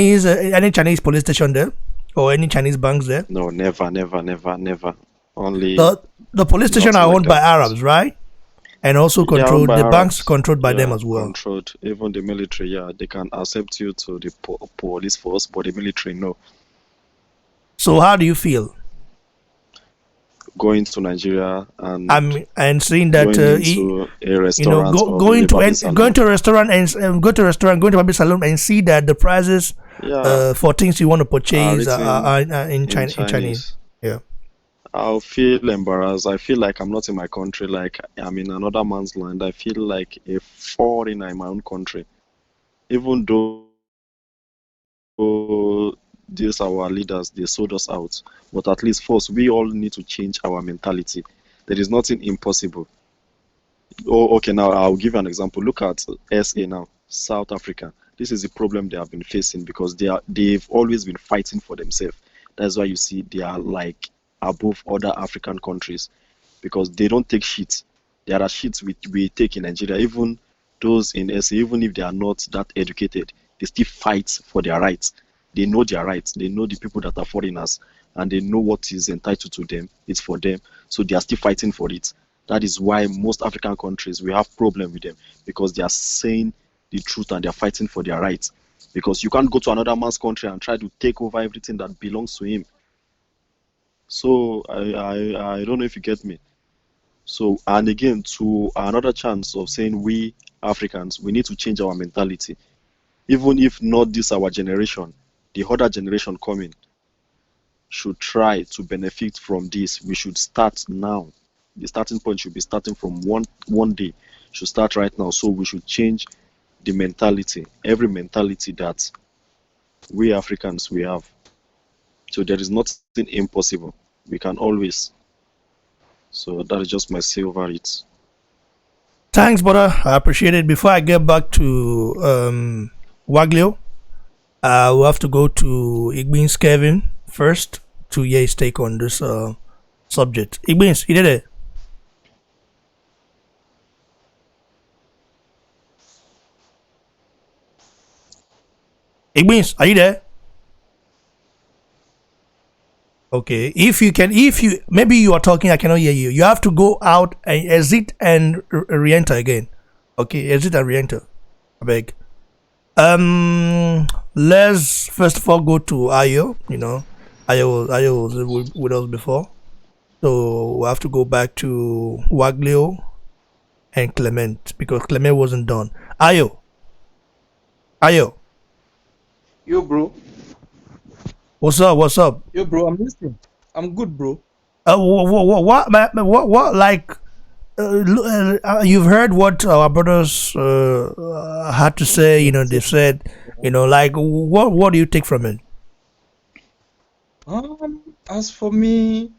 Chinese police station there, or any Chinese banks there? No, never. Only The police station nothing are like owned by that. Arabs, right? And also Owned controlled. by The banks Arabs. controlled by them as well. Controlled. Even the military, they can accept you to the police force, but the military, no. So how do you feel? going to Nigeria and and seeing that going into a restaurant or going a to barber salon. going to a restaurant and go to a restaurant, going to a barber salon and see that the prices for things you want to purchase are in Chinese. Yeah. I'll feel embarrassed. I feel like I'm not in my country, like I'm in another man's land. I feel like a foreigner in my own country. Even though these our leaders, they sold us out. But at least first, we all need to change our mentality. There is nothing impossible. Oh, okay, now I'll give you an example. Look at SA now, South Africa. This is the problem they have been facing because they've always been fighting for themselves. That's why you see they are like above other African countries because they don't take shit. There are shits we take in Nigeria. Even those in SA, even if they are not that educated, they still fight for their rights. They know their rights. They know the people that are foreigners, and they know what is entitled to them. It's for them, so they are still fighting for it. That is why most African countries we have problem with them because they are saying the truth and they are fighting for their rights. Because you can't go to another man's country and try to take over everything that belongs to him. So I don't know if you get me. So, and again, to another chance of saying we Africans, we need to change our mentality. Even if not this our generation, the other generation coming should try to benefit from this. We should start now. The starting point should be starting from one day. Should start right now. So we should change the mentality, every mentality that we Africans we have. So there is nothing impossible. We can always. So that is just my say over it. Thanks, brother. I appreciate it. Before I get back to Waglio, we'll have to go to Igbins Kevin first to hear his take on this subject. Igbins, you did it. Igbins, are you there? Okay, if you maybe you are talking, I cannot hear you. You have to go out and exit and re-enter again. Okay, exit and re-enter. I beg. Let's first of all go to Ayo. You know, Ayo was with us before, so we have to go back to Waglio and Clement because Clement wasn't done. Ayo. Yo, bro. What's up? Yo, bro, I'm listening. I'm good, bro. What like you've heard what our brothers had to say. You know, they said, you know, like what do you take from it? As for me,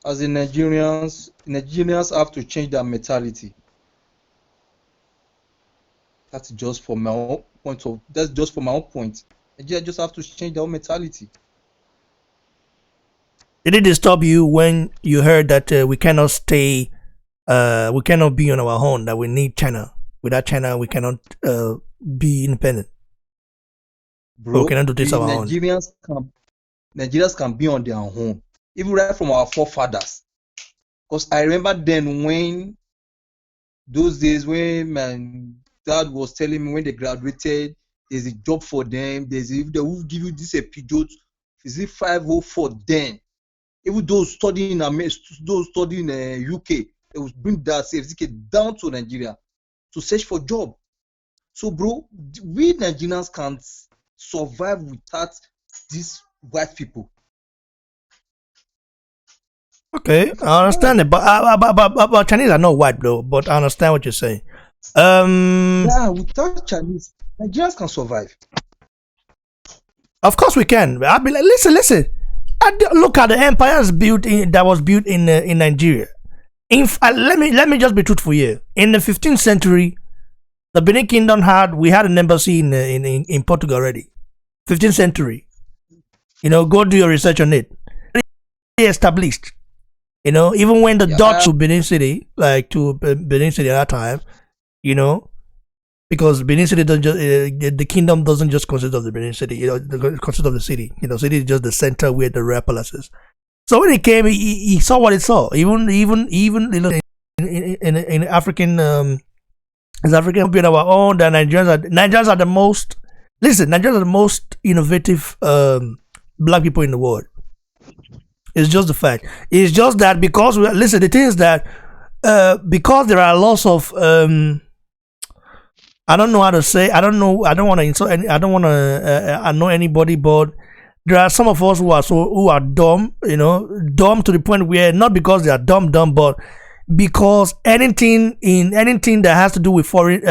as a Nigerians have to change their mentality. That's just for my own point of. That's just for my own point. Nigeria just have to change their own mentality. Did it disturb you when you heard that we cannot stay, we cannot be on our own, that we need China? Without China, we cannot be independent. Bro, we cannot do this our own. Nigerians can be on their own, even right from our forefathers. Because I remember then when those days when my dad was telling me when they graduated, there's a job for them. If they will give you this a period, is it 504 then? Even those studying in UK, they will bring that certificate down to Nigeria to search for job. So, bro, we Nigerians can't survive without these white people. Okay, I understand it, but Chinese are not white, bro. But I understand what you're saying. Yeah, without Chinese, Nigerians can survive. Of course we can. I'll be like, listen. Look at the empires that was built in Nigeria. Let me just be truthful here. In the 15th century, the Benin Kingdom we had an embassy in Portugal already. 15th century. You know, go do your research on it. Established. You know, even when the Dutch to Benin City, at that time, you know, because Benin City doesn't just, the kingdom doesn't just consist of the Benin City, you know, it consists of the city. You know, city is just the center where the royal palace is. So when he came, he saw what he saw. Even you know, in African, as African being our own, the Nigerians are the most. Listen, Nigerians are the most innovative black people in the world. It's just the fact. It's just that because listen, the thing is that because there are lots of I don't know how to say. I don't know. I don't want to insult. I don't want to annoy anybody. But there are some of us who are dumb. You know, dumb to the point where not because they are dumb, but because anything that has to do with foreign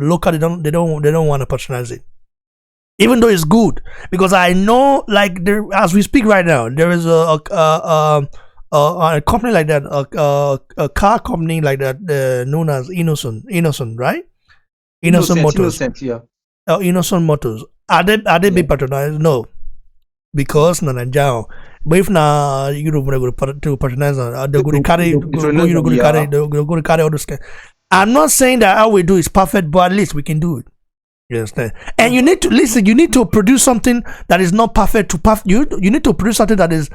local, they don't want to patronize it, even though it's good. Because I know, like as we speak right now, there is a company like that, a car company like that, known as Innocent, right? Innocent Motors. Yeah. Innocent Motors. Are they being patronized? No, because na Nigeria. But if na Europe they go to patronize, they're going to carry, they're going to carry all those. I'm not saying that how we do is perfect, but at least we can do it. You understand? And you need to listen. You need to produce something that is not perfect to perfect. You need to produce something that is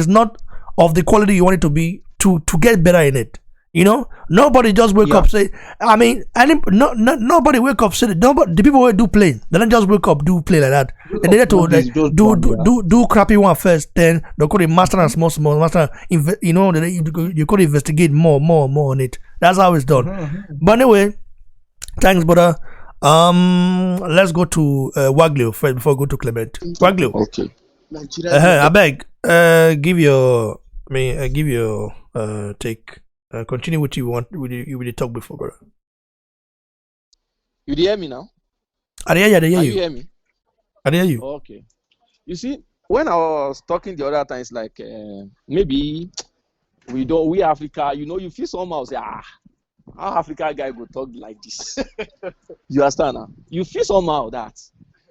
not of the quality you want it to be to get better in it. You know, nobody just wake up say. I mean, nobody wake up say. Nobody, the people who do play, they don't just wake up do play like that. And they need to like, do crappy one first, then they call it master and small master. You know, you could investigate more on it. That's how it's done. But anyway, thanks, brother. Let's go to Waglio first before we go to Clement. Waglio. Okay. I beg. Give your take. Continue what you want with the talk before, brother. You hear me now? I hear you. You hear me? I hear you. Okay. You see, when I was talking the other times, like maybe we Africa, you know, you feel somehow say, how Africa guy go talk like this? You understand now? You feel somehow that.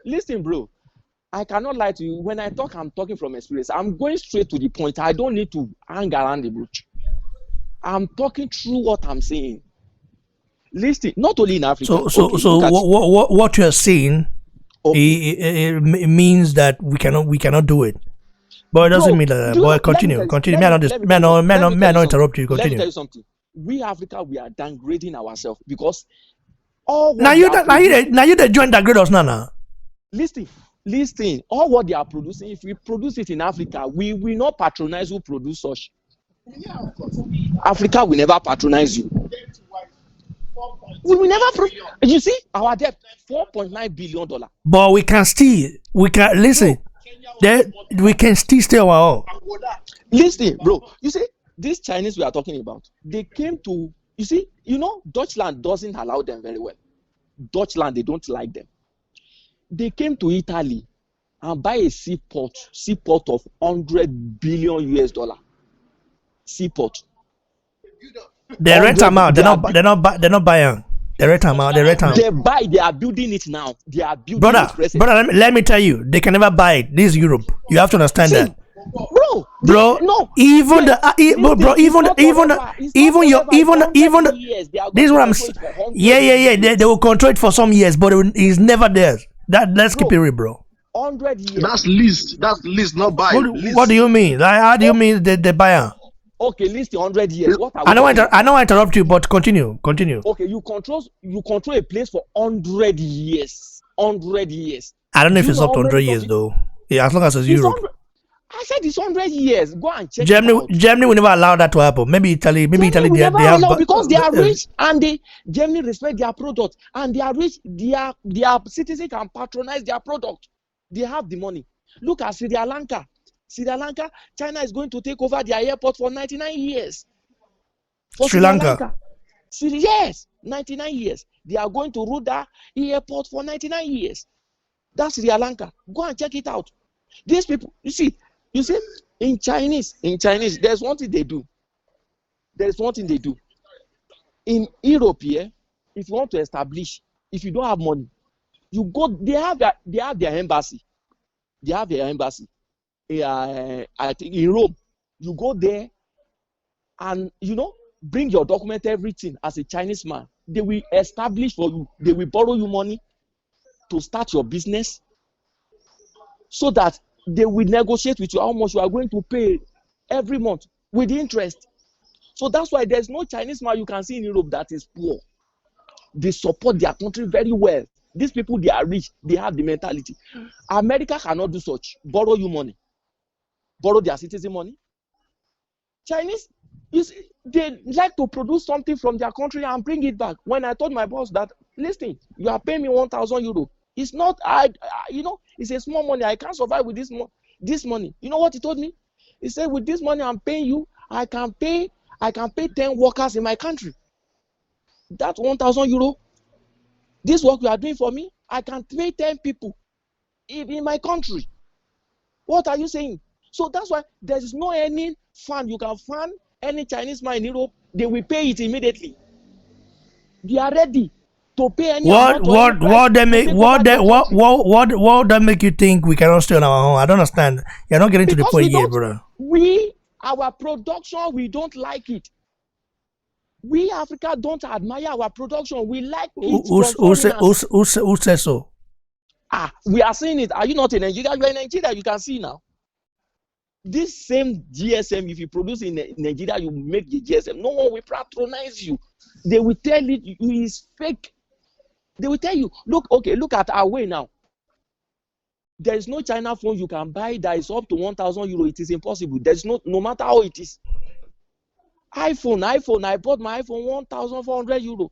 Listen, bro. I cannot lie to you. When I talk, I'm talking from experience. I'm going straight to the point. I don't need to hang around the bush. I'm talking through what I'm saying. Listen, not only in Africa. So what you're saying, it means that we cannot do it. But it doesn't mean that. But continue. May I not interrupt you. Continue. Let me tell you something. We Africa, we are downgrading ourselves because now you join that grade us now. Listen, all what they are producing, if we produce it in Africa, we will not patronize who produce such. Africa will never patronize you. We will never. You see, our debt $4.9 billion. But we can listen. We can still stay our own. Listen, bro. You see, these Chinese we are talking about, they came to. You see, Deutschland doesn't allow them very well. Deutschland, they don't like them. They came to Italy and buy a seaport of $100 billion. Seaport. They rent them out. They're not buying. They rent them out. They are building it now. They are building it. Brother, let me tell you, they can never buy it. This is Europe. You have to understand that. Bro, no. Even this is what I'm saying. Yeah. They will control it for some years, but it's never theirs. Let's keep it real, bro. 100 years. That's lease, not buy. What do you mean? Like, how do you mean the buyer? Okay, least 100 years. What are I know I interrupt you, but continue. Okay, you control a place for 100 years. 100 years. I don't know if it's up to 100 years though. Yeah, as long as it's Europe. I said it's 100 years. Go and check. Germany will never allow that to happen. Maybe Italy. They have because they are rich and Germany respect their product and they are rich. Their citizens can patronize their product. They have the money. Look at Sri Lanka. China is going to take over their airport for 99 years. For Sri Lanka. Yes, 99 years. They are going to rule that airport for 99 years. That's Sri Lanka. Go and check it out. These people, you see, in Chinese, there's one thing they do. In Europe here, if you want to establish, if you don't have money, you go. They have their embassy. I think in Rome, you go there, and bring your document, everything as a Chinese man. They will establish for you. They will borrow you money to start your business, so that they will negotiate with you how much you are going to pay every month with interest. So that's why there's no Chinese man you can see in Europe that is poor. They support their country very well. These people, they are rich. They have the mentality. America cannot do such. Borrow you money. borrow their citizen money. Chinese, they like to produce something from their country and bring it back. When I told my boss that, listen, you are paying me 1,000 euro. It's not, it's a small money. I can't survive with this money. You know what he told me? He said, with this money I'm paying you, I can pay 10 workers in my country. That's 1,000 euro. This work you are doing for me, I can pay 10 people in my country. What are you saying? So that's why there is no any fund. You can fund any Chinese man in Europe, they will pay it immediately. They are ready to pay any what that make you think we cannot stay on our own? I don't understand. You're not getting to the point yet, brother. Our production, we don't like it. We Africa don't admire our production. We like it. Who says so? We are seeing it. Are you not in Nigeria? You are in Nigeria. You can see now. This same GSM, if you produce in Nigeria, you make the GSM. No one will patronize you. They will tell you it's fake. They will tell you, look at our way now. There is no China phone you can buy that is up to 1,000 euro. It is impossible. There's no matter how it is. iPhone. I bought my iPhone 1,400 euro.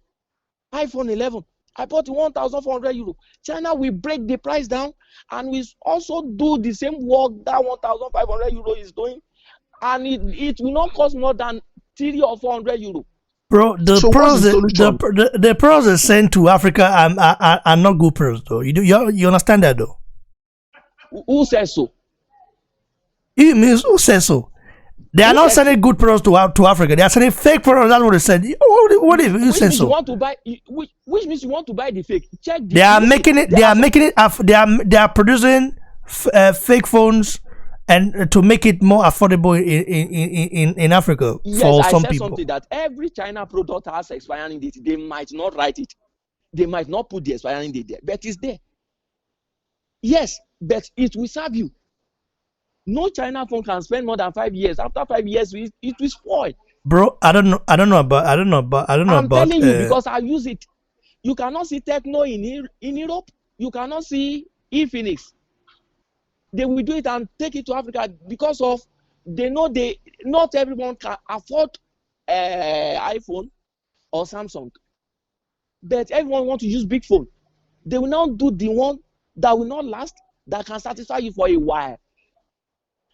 iPhone 11. I bought 1,400 euro. China will break the price down and we also do the same work that 1,500 euro is doing, and it will not cost more than 300 or 400 euro. Bro, the pearls they sent to Africa are not good pearls though. You understand that though? Who says so? It means who says so? They are not sending good pearls to Africa. They are sending fake pearls. That's what they said. What if you say so? Which means you want to buy the fake. Check. They are making it. They are producing fake phones and to make it more affordable in Africa for some people. Something that every China product has expiring date. They might not write it. They might not put the expiring date there, but it's there. Yes, but it will serve you. No China phone can spend more than 5 years. After 5 years, it will spoil. Bro, I don't know about. I'm telling you because I use it. You cannot see Techno in Europe. You cannot see Infinix. They will do it and take it to Africa because of they know not everyone can afford iPhone or Samsung, but everyone want to use big phone. They will now do the one that will not last, that can satisfy you for a while.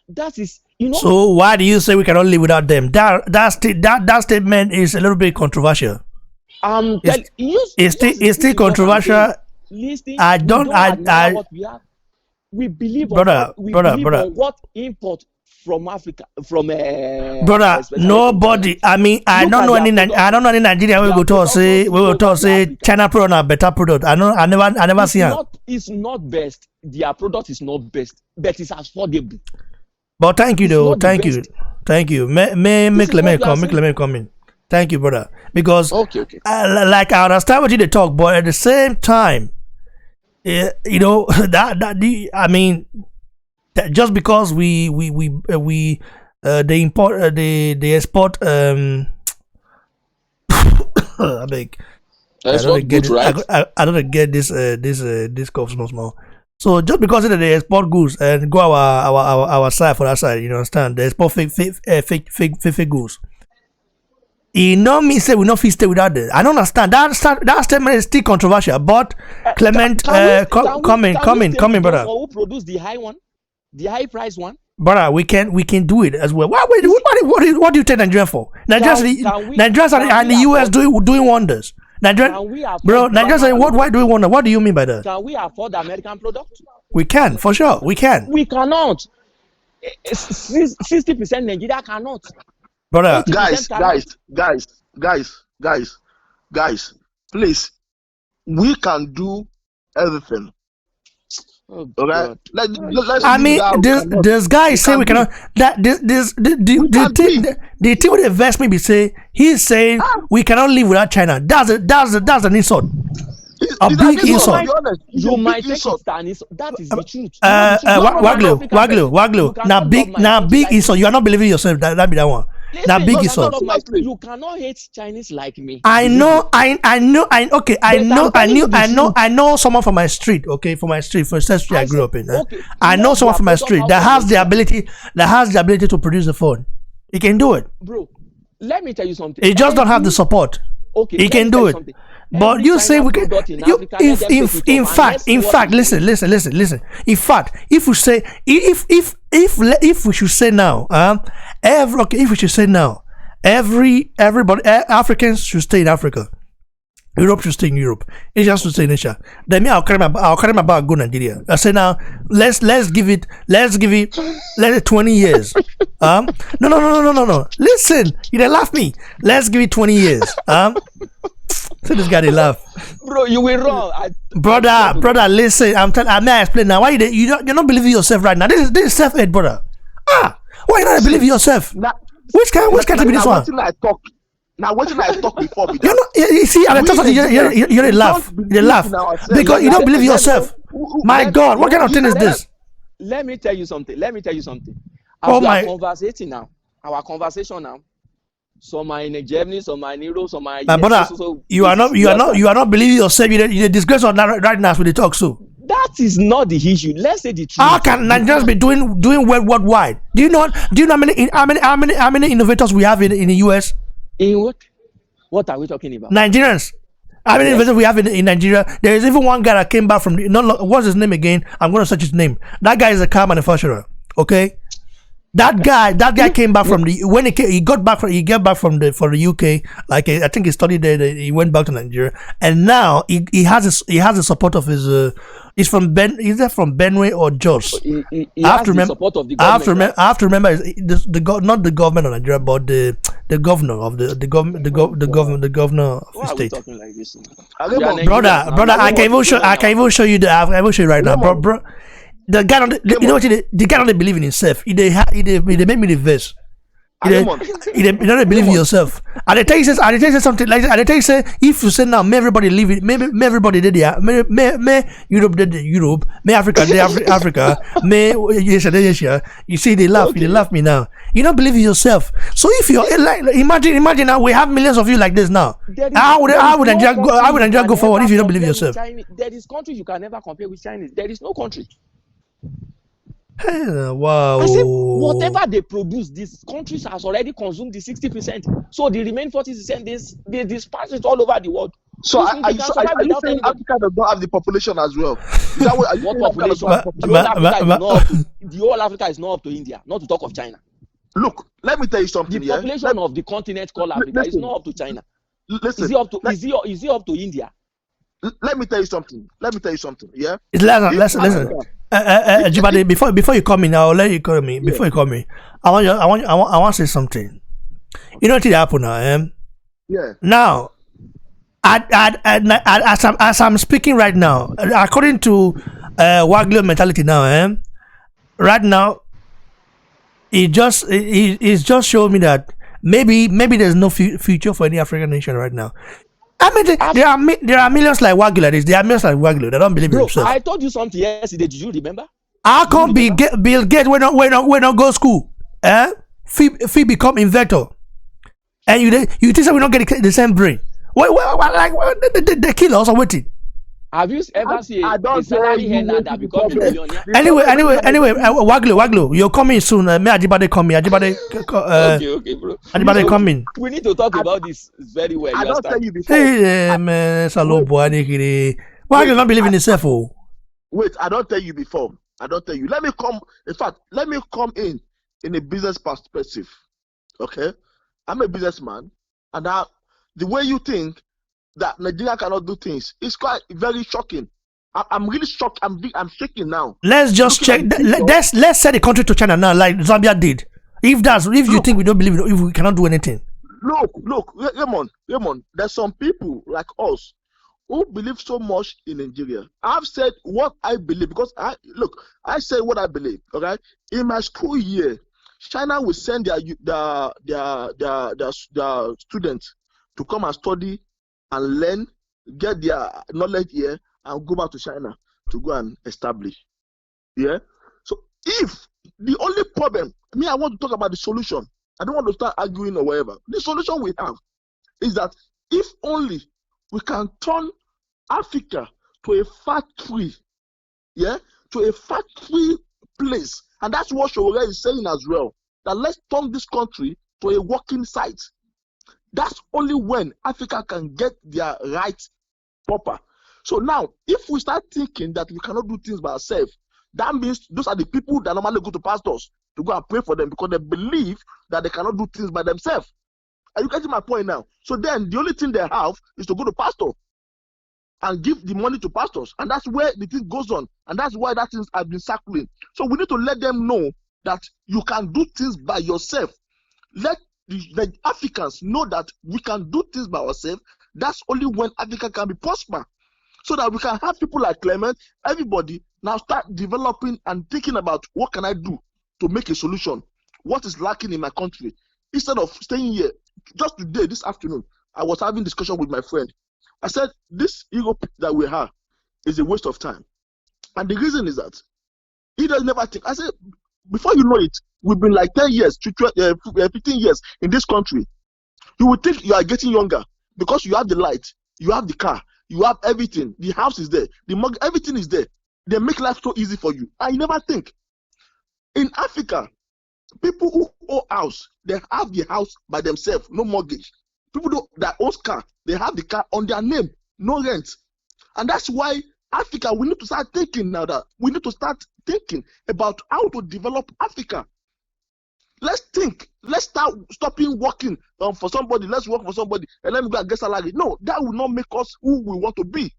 That is, So why do you say we cannot live without them? That statement is a little bit controversial. It's still controversial. Listen, we believe brother. On what import from Africa, from brother. Nobody. I mean, I don't know any Nigerian we will say China product are better product. I never see it. It's not best. Their product is not best, but it's affordable. But thank you though. Thank you. Make Clement come in. Thank you, brother. Because okay. Like I understand what you talk, but at the same time, just because they import they export I beg. I don't get this cough small. So just because they export goods and go our side for that side, you understand? They export fake goods. It not mean say we not fit stay without this. I don't understand. That statement is still controversial. But Clement, come in, brother. Who produce the high one, the high price one? Brother, we can do it as well. What do you take Nigeria for? Nigerians and the US doing wonders. Nigerians saying why do we wonder? What do you mean by that? Can we afford the American product? We can, for sure. We can. We cannot. 60% Nigeria cannot. Brother, guys, please, we can do everything. Okay, let's this guy say we cannot. That the thing with the investment be say he's saying we cannot live without China. That's an insult. A big insult. You might take it an insult. That is the truth. Waglu. Now big insult. You are not believing yourself. That be that one. Now listen, biggie you so. cannot you cannot hate Chinese like me. I know, okay, But I'm telling you the truth. I know someone from my street, okay, from my street, from the street I grew up in. Okay, I know let someone their from my product street out that from has the Nigeria. ability to produce a phone. He can do it. Bro, let me tell you something. He just don't have the support. Okay, He let can me do tell you it. something. But Every you say China we can. product in You, Africa, let them take it in over, and let's see what fact, we do. listen. In fact, if we say if we should say now, if we should say now, everybody Africans should stay in Africa. Europe should stay in Europe. Asia should stay in Asia. Then me, I'll carry my bag, go Nigeria. I say now, let's give it 20 years. No. Listen, you didn't laugh me. Let's give it 20 years. So this guy they laugh. Bro, you will wrong. Brother, listen. I may explain now. Why you're not believing yourself right now? This is self-hate, brother. Why you not believing yourself? Which kind be this one? Now, what did I talk before? You see, and I thought you laugh. You laugh because you don't believe yourself. My God, what kind of thing is this? Let me tell you something. Oh my! Our conversation now. Some are in Germany, some are in Europe, some are. My brother, you are not believing yourself. You disgrace on that right now with the talk so. That is not the issue. Let's say the truth. How can Nigerians be doing well worldwide? Do you know how many innovators we have in the US? In what? What are we talking about? Nigerians. How many innovators we have in Nigeria? There is even one guy that came back from what's his name again? I'm going to search his name. That guy is a car manufacturer. Okay. That guy came back from he got back from the UK. Like I think he studied there. He went back to Nigeria, and now he has the support of his. He's from either from Benue or Jos. He has the support of the government. I have to remember not the government of Nigeria, but the governor of the governor of the state. Why are we talking like this? Brother, I can even show you right now, bro. The guy, you know what? The guy don't believe in himself. He make me the verse. You don't believe in yourself. And they tell you something like that. And they tell you if you say now, may everybody leave it, may everybody did there, may Europe did Europe, may Africa did Africa, may Asia. You see, they laugh. Okay. They laugh me now. You don't believe in yourself. So if you're like, imagine now we have millions of you like this now. How would Nigeria go forward if you don't believe in yourself? There is countries you can never compare with Chinese. There is no country. Wow. I said, whatever they produce, these countries has already consumed the 60%. So the remaining 40%, they disperse it all over the world. So are you saying Africa does not have the population as well? Is that what population? The whole Africa is not up to India, not to talk of China. Look, let me tell you something. The population of the continent called Africa is not up to China. Listen, is he up to India? Let me tell you something. Yeah. Listen. Jibade, before you come in, I'll let you call me. Before you call me, I want to say something. You know what happened now? Yeah. Now, as I'm speaking right now, according to Wagler mentality now, right now, it just showed me that maybe there's no future for any African nation right now. I mean, there are millions like Wagyu like this. There are millions like Wagyu. They don't believe in themselves. I told you something yesterday. Did you remember? How come Bill Gates when not go school? Fee become inventor, and you think we don't get the same brain? They kill us or waiting. Have you ever seen a salary earner that becomes a millionaire? Anyway, Waglu, you're coming soon. May Ajibade come in. Okay, bro. Ajibade come in. We need to talk about this very well. I don't tell you before. Hey, man, hello, boy. Waglu not believe in himself, oh. Wait, I don't tell you before. Let me come. In fact, let me come in a business perspective. Okay, I'm a businessman, and the way you think that Nigeria cannot do things is quite very shocking. I'm really shocked. I'm shaking now. Let's just check. Let's send the country to China now, like Zambia did. If you think we don't believe it, if we cannot do anything. Look, Raymond. There's some people like us who believe so much in Nigeria. I've said what I believe because I say what I believe. Okay, in my school year, China will send their students to come and study and learn, get their knowledge here, and go back to China to go and establish. Yeah. So if the only problem, I want to talk about the solution. I don't want to start arguing or whatever. The solution we have is that if only we can turn Africa to a factory, to a factory place. And that's what Showore is saying as well, that let's turn this country to a working site. That's only when Africa can get their rights proper. So now, if we start thinking that we cannot do things by ourselves, that means those are the people that normally go to pastors to go and pray for them because they believe that they cannot do things by themselves. Are you getting my point now? So then the only thing they have is to go to pastor and give the money to pastors. And that's where the thing goes on. And that's why that things have been circling. So we need to let them know that you can do things by yourself. Let the Africans know that we can do things by ourselves. That's only when Africa can be prosper. So that we can have people like Clement, everybody now start developing and thinking about what can I do to make a solution? What is lacking in my country? Instead of staying here, just today, this afternoon, I was having discussion with my friend. I said, this Europe that we have is a waste of time. And the reason is that he does never think. I said, before you know it, we've been like 10 years, 15 years in this country. You would think you are getting younger because you have the light, you have the car, you have everything. The house is there, everything is there. They make life so easy for you. I never think. In Africa, people who own house, they have the house by themselves, no mortgage. People that own car, they have the car on their name, no rent. And that's why Africa, we need to start thinking now that we need to start thinking about how to develop Africa. Let's think. Let's start stopping working for somebody. Let's work for somebody and let me go and get salary. No, that will not make us who we want to be.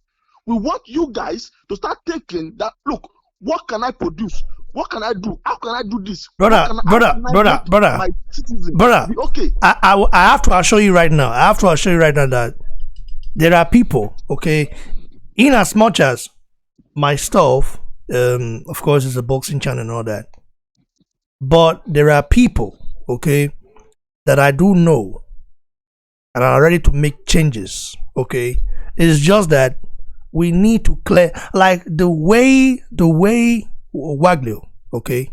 We want you guys to start thinking that, look, what can I produce? What can I do? How can I do this? Brother, My citizen be okay. I have to assure you right now. That there are people, okay, in as much as my stuff, of course, is a boxing channel and all that, but there are people, okay, that I do know and are ready to make changes, okay. It's just that we need to clear, like the way Waglio, okay,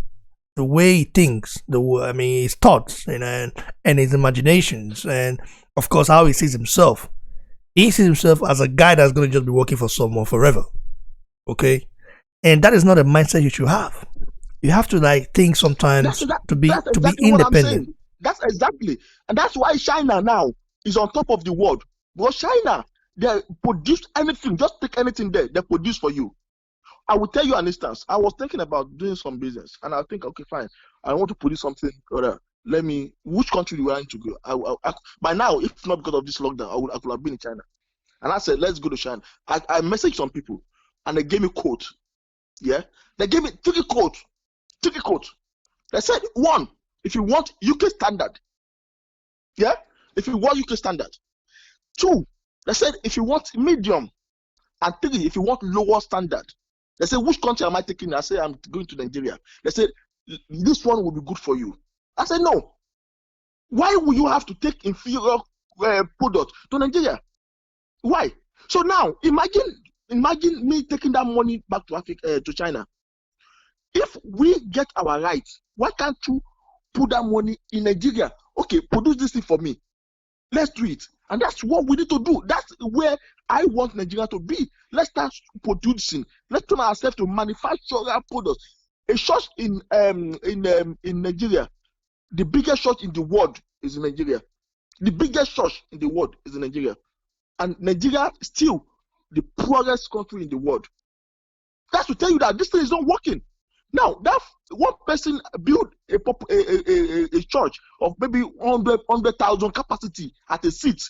the way he thinks, his thoughts, and his imaginations, and of course how he sees himself. He sees himself as a guy that's going to just be working for someone forever, okay, and that is not a mindset you should have. You have to think sometimes to be independent. That's exactly, and that's why China now is on top of the world. Because China, they produce anything, just take anything there, they produce for you. I will tell you an instance. I was thinking about doing some business, and I think, okay, fine, I want to produce something. Which country do I want to go? By now, if not because of this lockdown, I could have been in China. And I said, let's go to China. I messaged some people, and they gave me quote. Yeah, they gave me three quotes. They said, one, if you want UK standard, if you want UK standard. Two, they said, if you want medium. And three, if you want lower standard. They said, which country am I taking? I said, I'm going to Nigeria. They said, this one will be good for you. I said, no. Why will you have to take inferior product to Nigeria? Why? So now, imagine me taking that money back to Africa, to China. If we get our rights, why can't you put that money in Nigeria? Okay, produce this thing for me. Let's do it. And that's what we need to do. That's where I want Nigeria to be. Let's start producing. Let's turn ourselves to manufacturer products. A church in Nigeria, the biggest church in the world is in Nigeria. The biggest church in the world is in Nigeria. And Nigeria is still the poorest country in the world. That's to tell you that this thing is not working. Now, that one person built a church of maybe 100,000 capacity at a seat.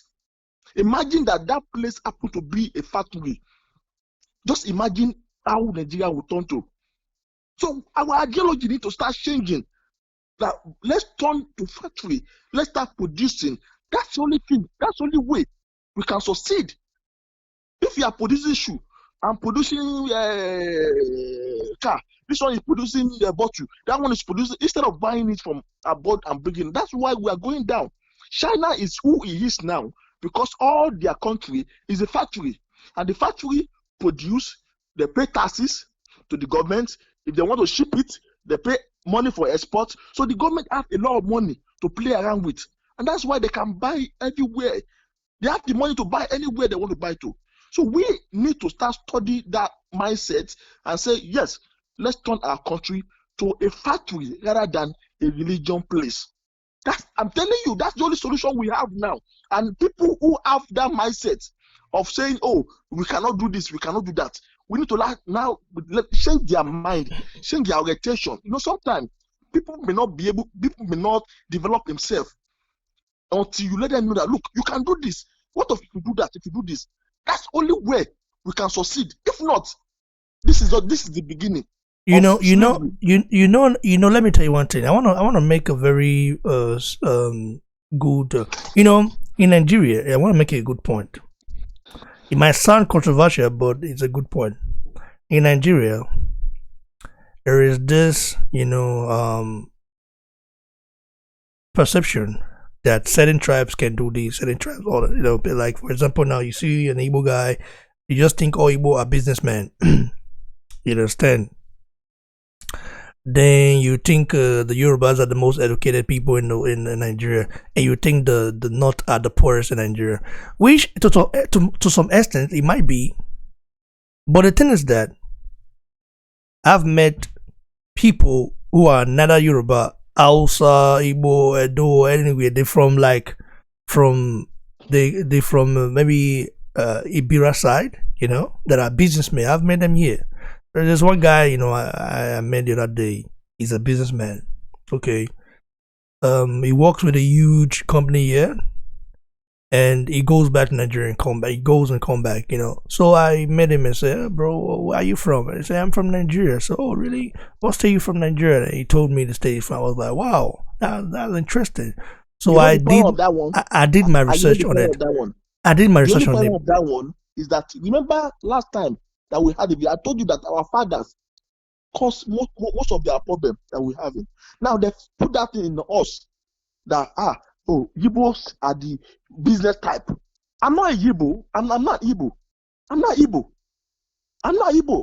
Imagine that place happened to be a factory. Just imagine how Nigeria will turn to. So our ideology needs to start changing. That let's turn to factory. Let's start producing. That's the only thing. That's the only way we can succeed. If you are producing shoe and producing car, this one is producing a bottle. That one is producing, instead of buying it from abroad and bringing. That's why we are going down. China is who it is now because all their country is a factory, and the factory produce. They pay taxes to the government. If they want to ship it, they pay money for export. So the government has a lot of money. to play around with. And that's why they can buy everywhere. They have the money to buy anywhere they want to buy to. So we need to start studying that mindset and say, yes, let's turn our country to a factory rather than a religion place. I'm telling you, that's the only solution we have now. And people who have that mindset of saying, oh, we cannot do this, we cannot do that, we need to now change their mind, change their orientation. Sometimes people may not develop themselves until you let them know that, look, you can do this. What if you do that? If you do this, that's only way we can succeed. If not, this is the beginning. Let me tell you one thing. I want to make a very good. In Nigeria, I want to make a good point. It might sound controversial, but it's a good point. In Nigeria, there is this, perception that certain tribes can do this, certain tribes, or like for example, now you see an Igbo guy, you just think all Igbo are businessmen. You understand? Then you think the Yorubas are the most educated people in Nigeria, and you think the North are the poorest in Nigeria, which to some extent it might be. But the thing is that I've met people who are neither Yoruba, Hausa, Igbo, Edo, anyway. They're from maybe Ibira side, that are businessmen. I've met them here. There's one guy, I met the other day. He's a businessman. Okay. He works with a huge company here, and he goes back to Nigeria and come back. He goes and come back, So I met him and said, hey, bro, where are you from? And he said, I'm from Nigeria. So, oh, really? What state are you from Nigeria? And he told me the state he's from. I was like, wow, that's interesting. So I did my research on it. I did my research on it. The that one is that, remember last time that we had it, I told you that our fathers caused most of their problem that we have. Now they put that in us that Igbos are the business type. I'm not a Igbo. I'm not Igbo. I'm not Igbo.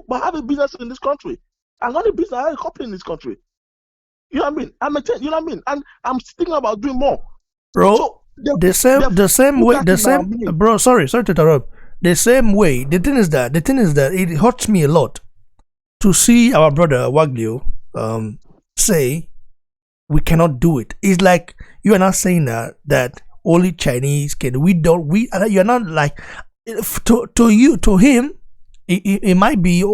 But I have a business in this country. I'm not a business. I have a company in this country. You know what I mean? And I'm thinking about doing more. Bro, so the same way. Bro, sorry to interrupt. The same way. The thing is that it hurts me a lot to see our brother Waglio say we cannot do it. It's like you are not saying that only Chinese can. You're not like to him. It might be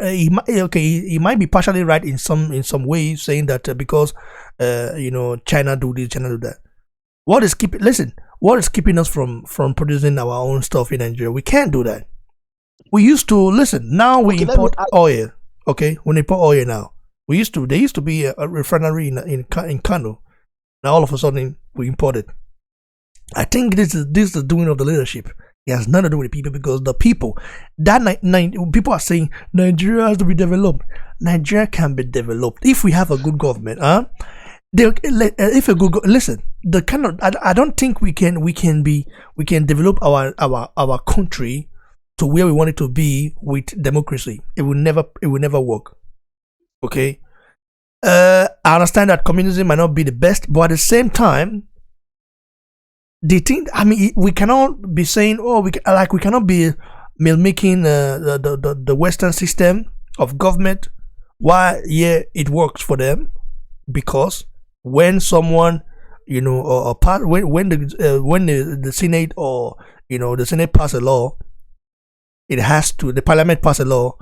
he might be partially right in some way, saying that because China do this, China do that. What is keeping us from producing our own stuff in Nigeria? We can't do that. We used to listen. Now we import oil. Okay, we import oil now. There used to be a refinery in Kano. Now all of a sudden we import it. I think this is the doing of the leadership. It has nothing to do with the people, because the people people are saying Nigeria has to be developed. Nigeria can be developed if we have a good government. Listen, the kind of I don't think we can develop our country to where we want it to be with democracy. It will never work. Okay. I understand that communism might not be the best, but at the same time, we cannot be saying, we cannot be making the Western system of government. Why? Yeah, it works for them, because when someone, when the Senate or the Senate pass a law, the Parliament pass a law,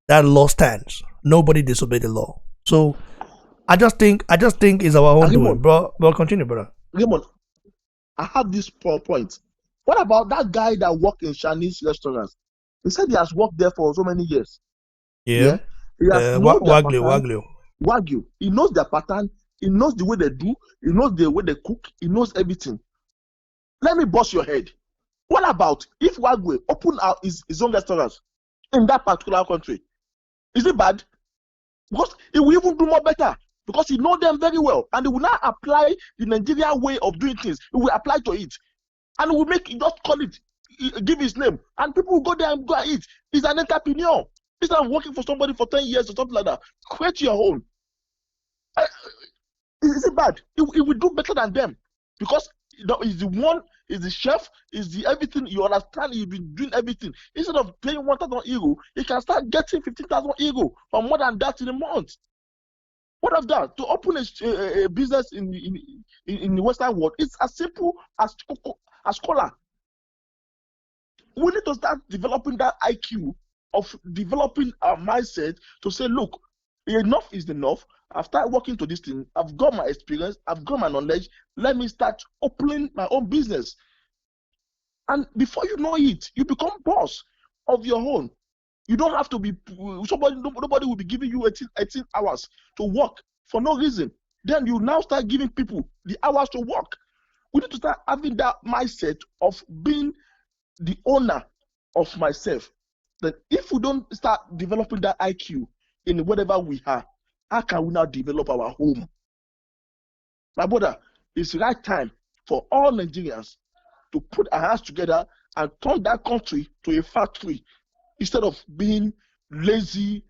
that law stands. Nobody disobey the law. So I just think it's our own doing, bro. Well, continue, brother. Raymond, I have this point. What about that guy that worked in Chinese restaurants? He said he has worked there for so many years. Yeah. Wagyu. He knows their pattern. He knows the way they do. He knows the way they cook. He knows everything. Let me bust your head. What about if Wagyu open out his own restaurants in that particular country? Is it bad? Because he will even do more better, because he knows them very well, and he will not apply the Nigerian way of doing things. He will apply to it, and he will just call it, give his name, and people will go there and go and eat. He's an entrepreneur. He's not working for somebody for 10 years or something like that. Create your own. Is it bad? It will do better than them because is the one, is the chef, is the everything. You understand? You've been doing everything. Instead of paying 1,000 euro, you can start getting 15,000 euro or more than that in a month. What of that? To open a business in the Western world, it's as simple as cola. We need to start developing that IQ of developing our mindset to say, look, enough is enough. I've started working to this thing. I've got my experience. I've got my knowledge. Let me start opening my own business. And before you know it, you become boss of your own. You don't have to be somebody. Nobody will be giving you 18 hours to work for no reason. Then you now start giving people the hours to work. We need to start having that mindset of being the owner of myself. That if we don't start developing that IQ in whatever we are, how can we now develop our home? My brother, it's the right time for all Nigerians to put our hands together and turn that country to a factory instead of being lazy,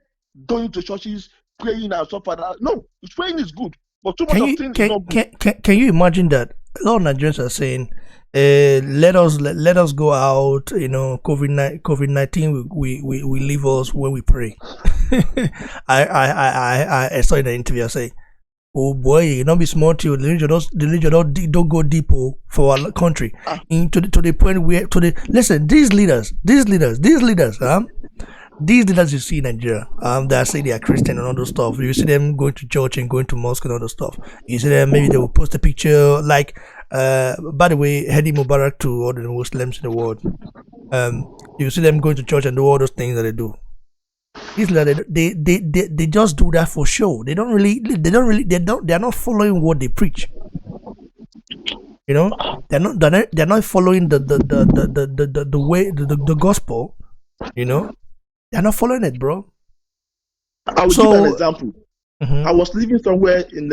going to churches, praying and stuff like that. No, praying is good, but too much of things is not good. Can you imagine that a lot of Nigerians are saying, let us go out, you know, COVID-19 we leave us when we pray. I saw in the interview, I say, oh boy, you don't be smart, you the religion don't go deep for our country. To the point where listen, these leaders, these leaders you see in Nigeria, that say they are Christian and all those stuff. You see them going to church and going to mosque and all those stuff. You see them, maybe they will post a picture like, by the way, Hedi Mubarak to all the Muslims in the world. You see them going to church and do all those things that they do. These leaders, they just do that for show. They're not following what they preach. You know, they're not following the way the gospel. You know. They're not following it, bro. I will give an example. I was living somewhere in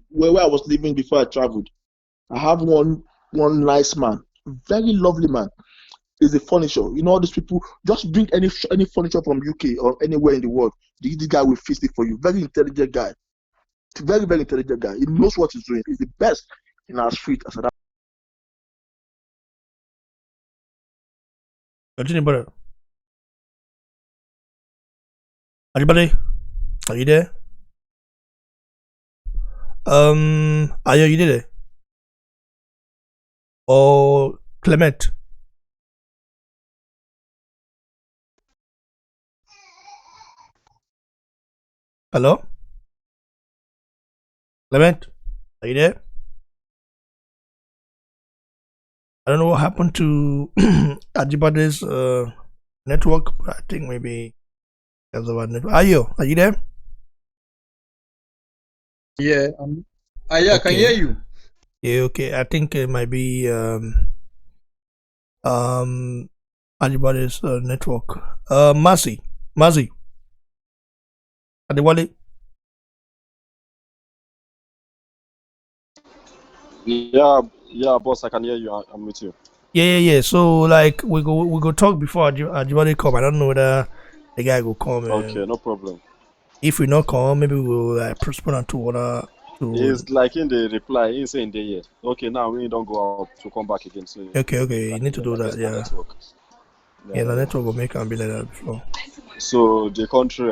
where I was living before I traveled. I have one nice man, very lovely man. Is a furniture. You know, all these people just bring any furniture from UK or anywhere in the world. This guy will fix it for you. Very intelligent guy. Very, very intelligent guy. He knows what he's doing. He's the best in our street. Continue, brother. Anybody? Are you there? Are you there? Or Clement? Hello? Clement? Are you there? I don't know what happened to Ajibade's network. I think maybe there's a network. Are you there? Yeah, yeah, I can hear you. Yeah, okay. I think it might be Ajibade's network. Mazi. Adewale. Yeah, boss, I can hear you. I'm with you. Yeah. So like we go talk before Ajibade come. I don't know whether the guy will come. Okay, no problem. If we not come, maybe we'll postpone until other. It's like in the reply, he's saying there yet. Okay, now we don't go out to come back again. So okay, you need to do that. Yeah. Yeah, the network will make and be like that before. So the country,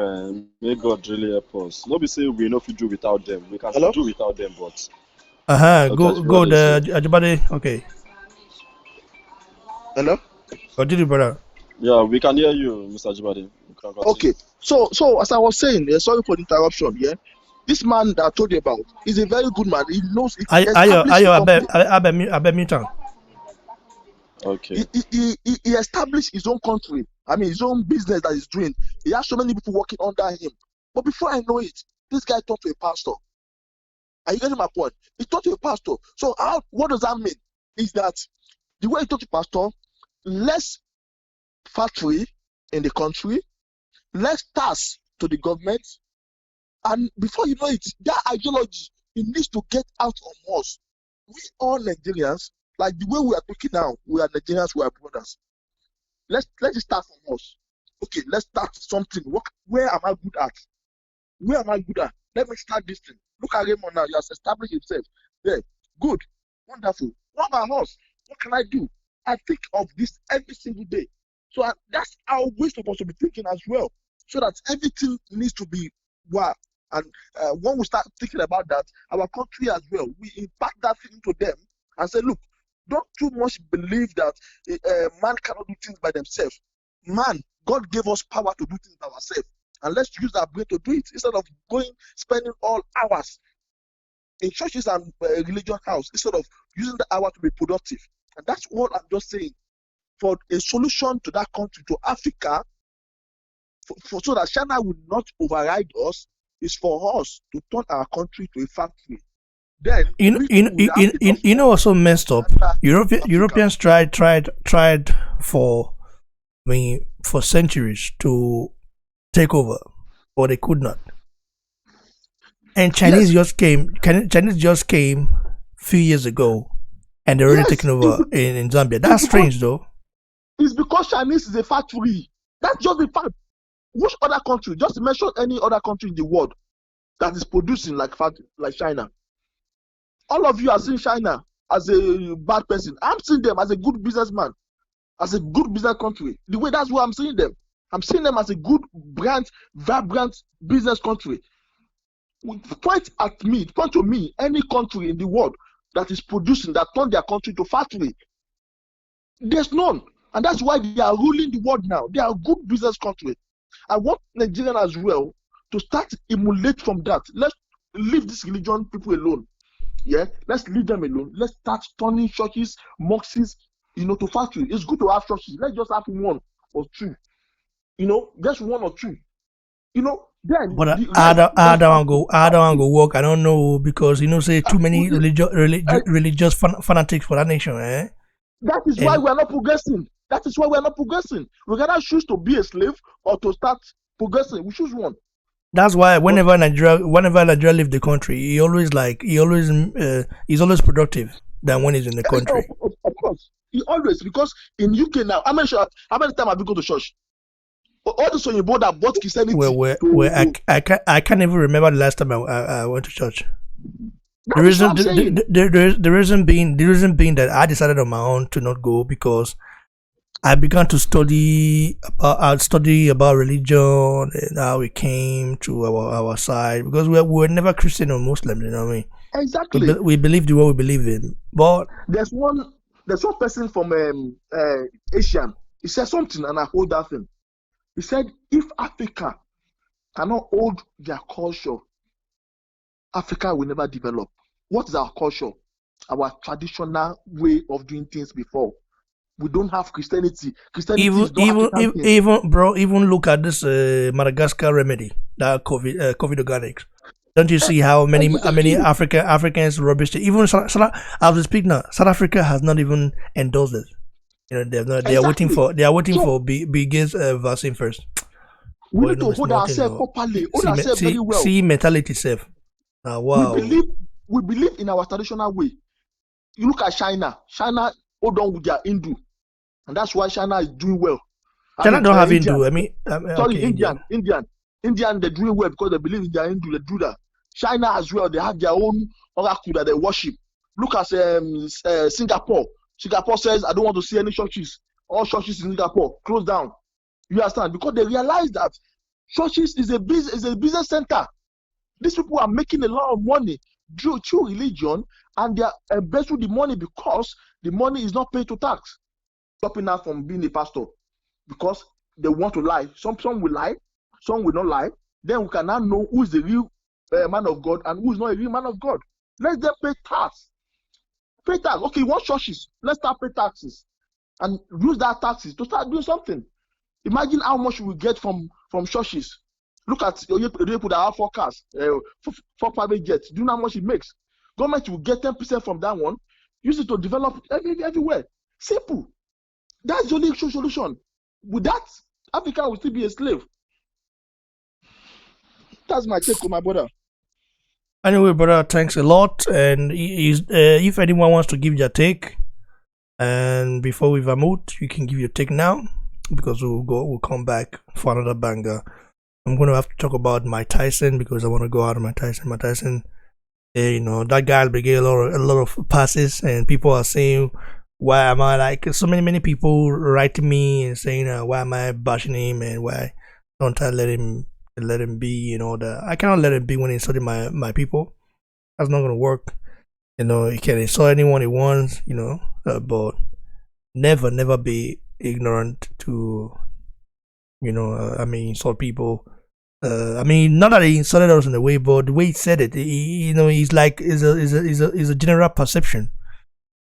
may God really help us. Nobody say we know if we do without them. We can still do without them, but. Go the Ajibade. Okay. Hello. Continue, brother. Yeah, we can hear you, Mr. Ajibade. Okay. So as I was saying, sorry for the interruption. Yeah. This man that I told you about is a very good man. He knows. I bet mutant. Okay. He established his own country. I mean, his own business that he's doing. He has so many people working under him. But before I know it, this guy talked to a pastor. Are you getting my point? He talked to a pastor. So what does that mean? Is that the way he talked to pastor, less factory in the country, less tax to the government, and before you know it, that ideology, it needs to get out of us. We all Nigerians, like the way we are talking now, we are Nigerians, we are brothers. Let's start from us. Okay, let's start something. Where am I good at? Where am I good at? Let me start this thing. Look at Raymond now. He has established himself. There. Good. Wonderful. What about us? What can I do? I think of this every single day. So that's how we're supposed to be thinking as well. So that everything needs to be wow. And when we start thinking about that, our country as well, we impact that thing into them and say, look, don't too much believe that man cannot do things by themselves. Man, God gave us power to do things by ourselves. And let's use our brain to do it instead of spending all hours in churches and religious house instead of using the hour to be productive. And that's what I'm just saying. For a solution to that country, to Africa, so that China will not override us, is for us to turn our country to a factory. Then you know what's so messed up? Europeans tried for centuries to take over, but they could not. And Chinese just came a few years ago, and they're already taking over in Zambia. That's strange, though. It's because Chinese is a factory. That's just the fact. Which other country? Just mention any other country in the world that is producing like China. All of you are seeing China as a bad person. I'm seeing them as a good businessman, as a good business country. The way that's why I'm seeing them. I'm seeing them as a good, brand, vibrant business country. Point to me, any country in the world that is producing, that turn their country to factory. There's none. And that's why they are ruling the world now. They are a good business country. I want Nigerians as well to start emulate from that. Let's leave this religion people alone. Yeah, let's leave them alone. Let's start turning churches, mosques, to factory. It's good to have churches. Let's just have one or two. Just one or two. Then. But I don't go work. I don't know because say too many religious fanatics for that nation. That is why we are not progressing. We gotta choose to be a slave or to start progressing. We choose one. That's why whenever Nigeria leave the country, he's always productive than when he's in the country. Of course, because in UK now, how many times have you gone to church? All the son you bought that bought Christianity. I can't even remember the last time I went to church. The reason being that I decided on my own to not go because I began to study about religion and how it came to our side because we were never Christian or Muslim, you know what I mean? Exactly. We believed in what we believe in. But there's one person from Asian. He said something and I hold that thing. He said, if Africa cannot hold their culture, Africa will never develop. What is our culture? Our traditional way of doing things before. We don't have Christianity. Even look at this Madagascar remedy, that COVID organics. Don't you see how many Africans rubbish it? Even as we speak now, South Africa has not even endorsed it. They are waiting for Biggest vaccine first. We need to hold ourselves properly, hold ourselves very well. See mentality safe. Wow. We believe in our traditional way. You look at China. China hold on with their Hindu, and that's why China is doing well. China don't have Hindu. Indian, they're doing well because they believe in their Hindu. They do that. China as well. They have their own oracle that they worship. Look at Singapore. Singapore says, I don't want to see any churches. All churches in Singapore close down. You understand? Because they realize that churches is a business center. These people are making a lot of money through religion, and they are embezzling the money because the money is not paid to tax. Stopping us from being a pastor because they want to lie. Some will lie, some will not lie. Then we can now know who is the real man of God and who is not a real man of God. Let them pay tax. Pay tax. Okay, you want churches? Let's start pay taxes and use that taxes to start doing something. Imagine how much we get from churches. Look at the people that have 4 cars, 4 private jets. Do you know how much it makes? Government will get 10% from that one. Use it to develop everywhere. Simple. That's the only solution. With that, Africa will still be a slave. That's my take on my brother. Anyway, brother, thanks a lot. And if anyone wants to give their take, and before we vermouth, you can give your take now because we'll come back for another banger. I'm going to have to talk about Mike Tyson because I want to go out of Mike Tyson. Mike Tyson You know, that guy will get a lot of passes, and people are saying, why am I like so many people writing me and saying, why am I bashing him and why don't I let him be? You know, I cannot let him be when he's insulting my people. That's not gonna work. You know, he can insult anyone he wants. You know, but never be ignorant to, you know, insult people. I mean, not that he insulted us in a way, but the way he said it, you know, he's like is a general perception,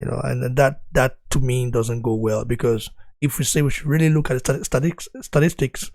you know, and that to me doesn't go well, because if we say we should really look at the statistics,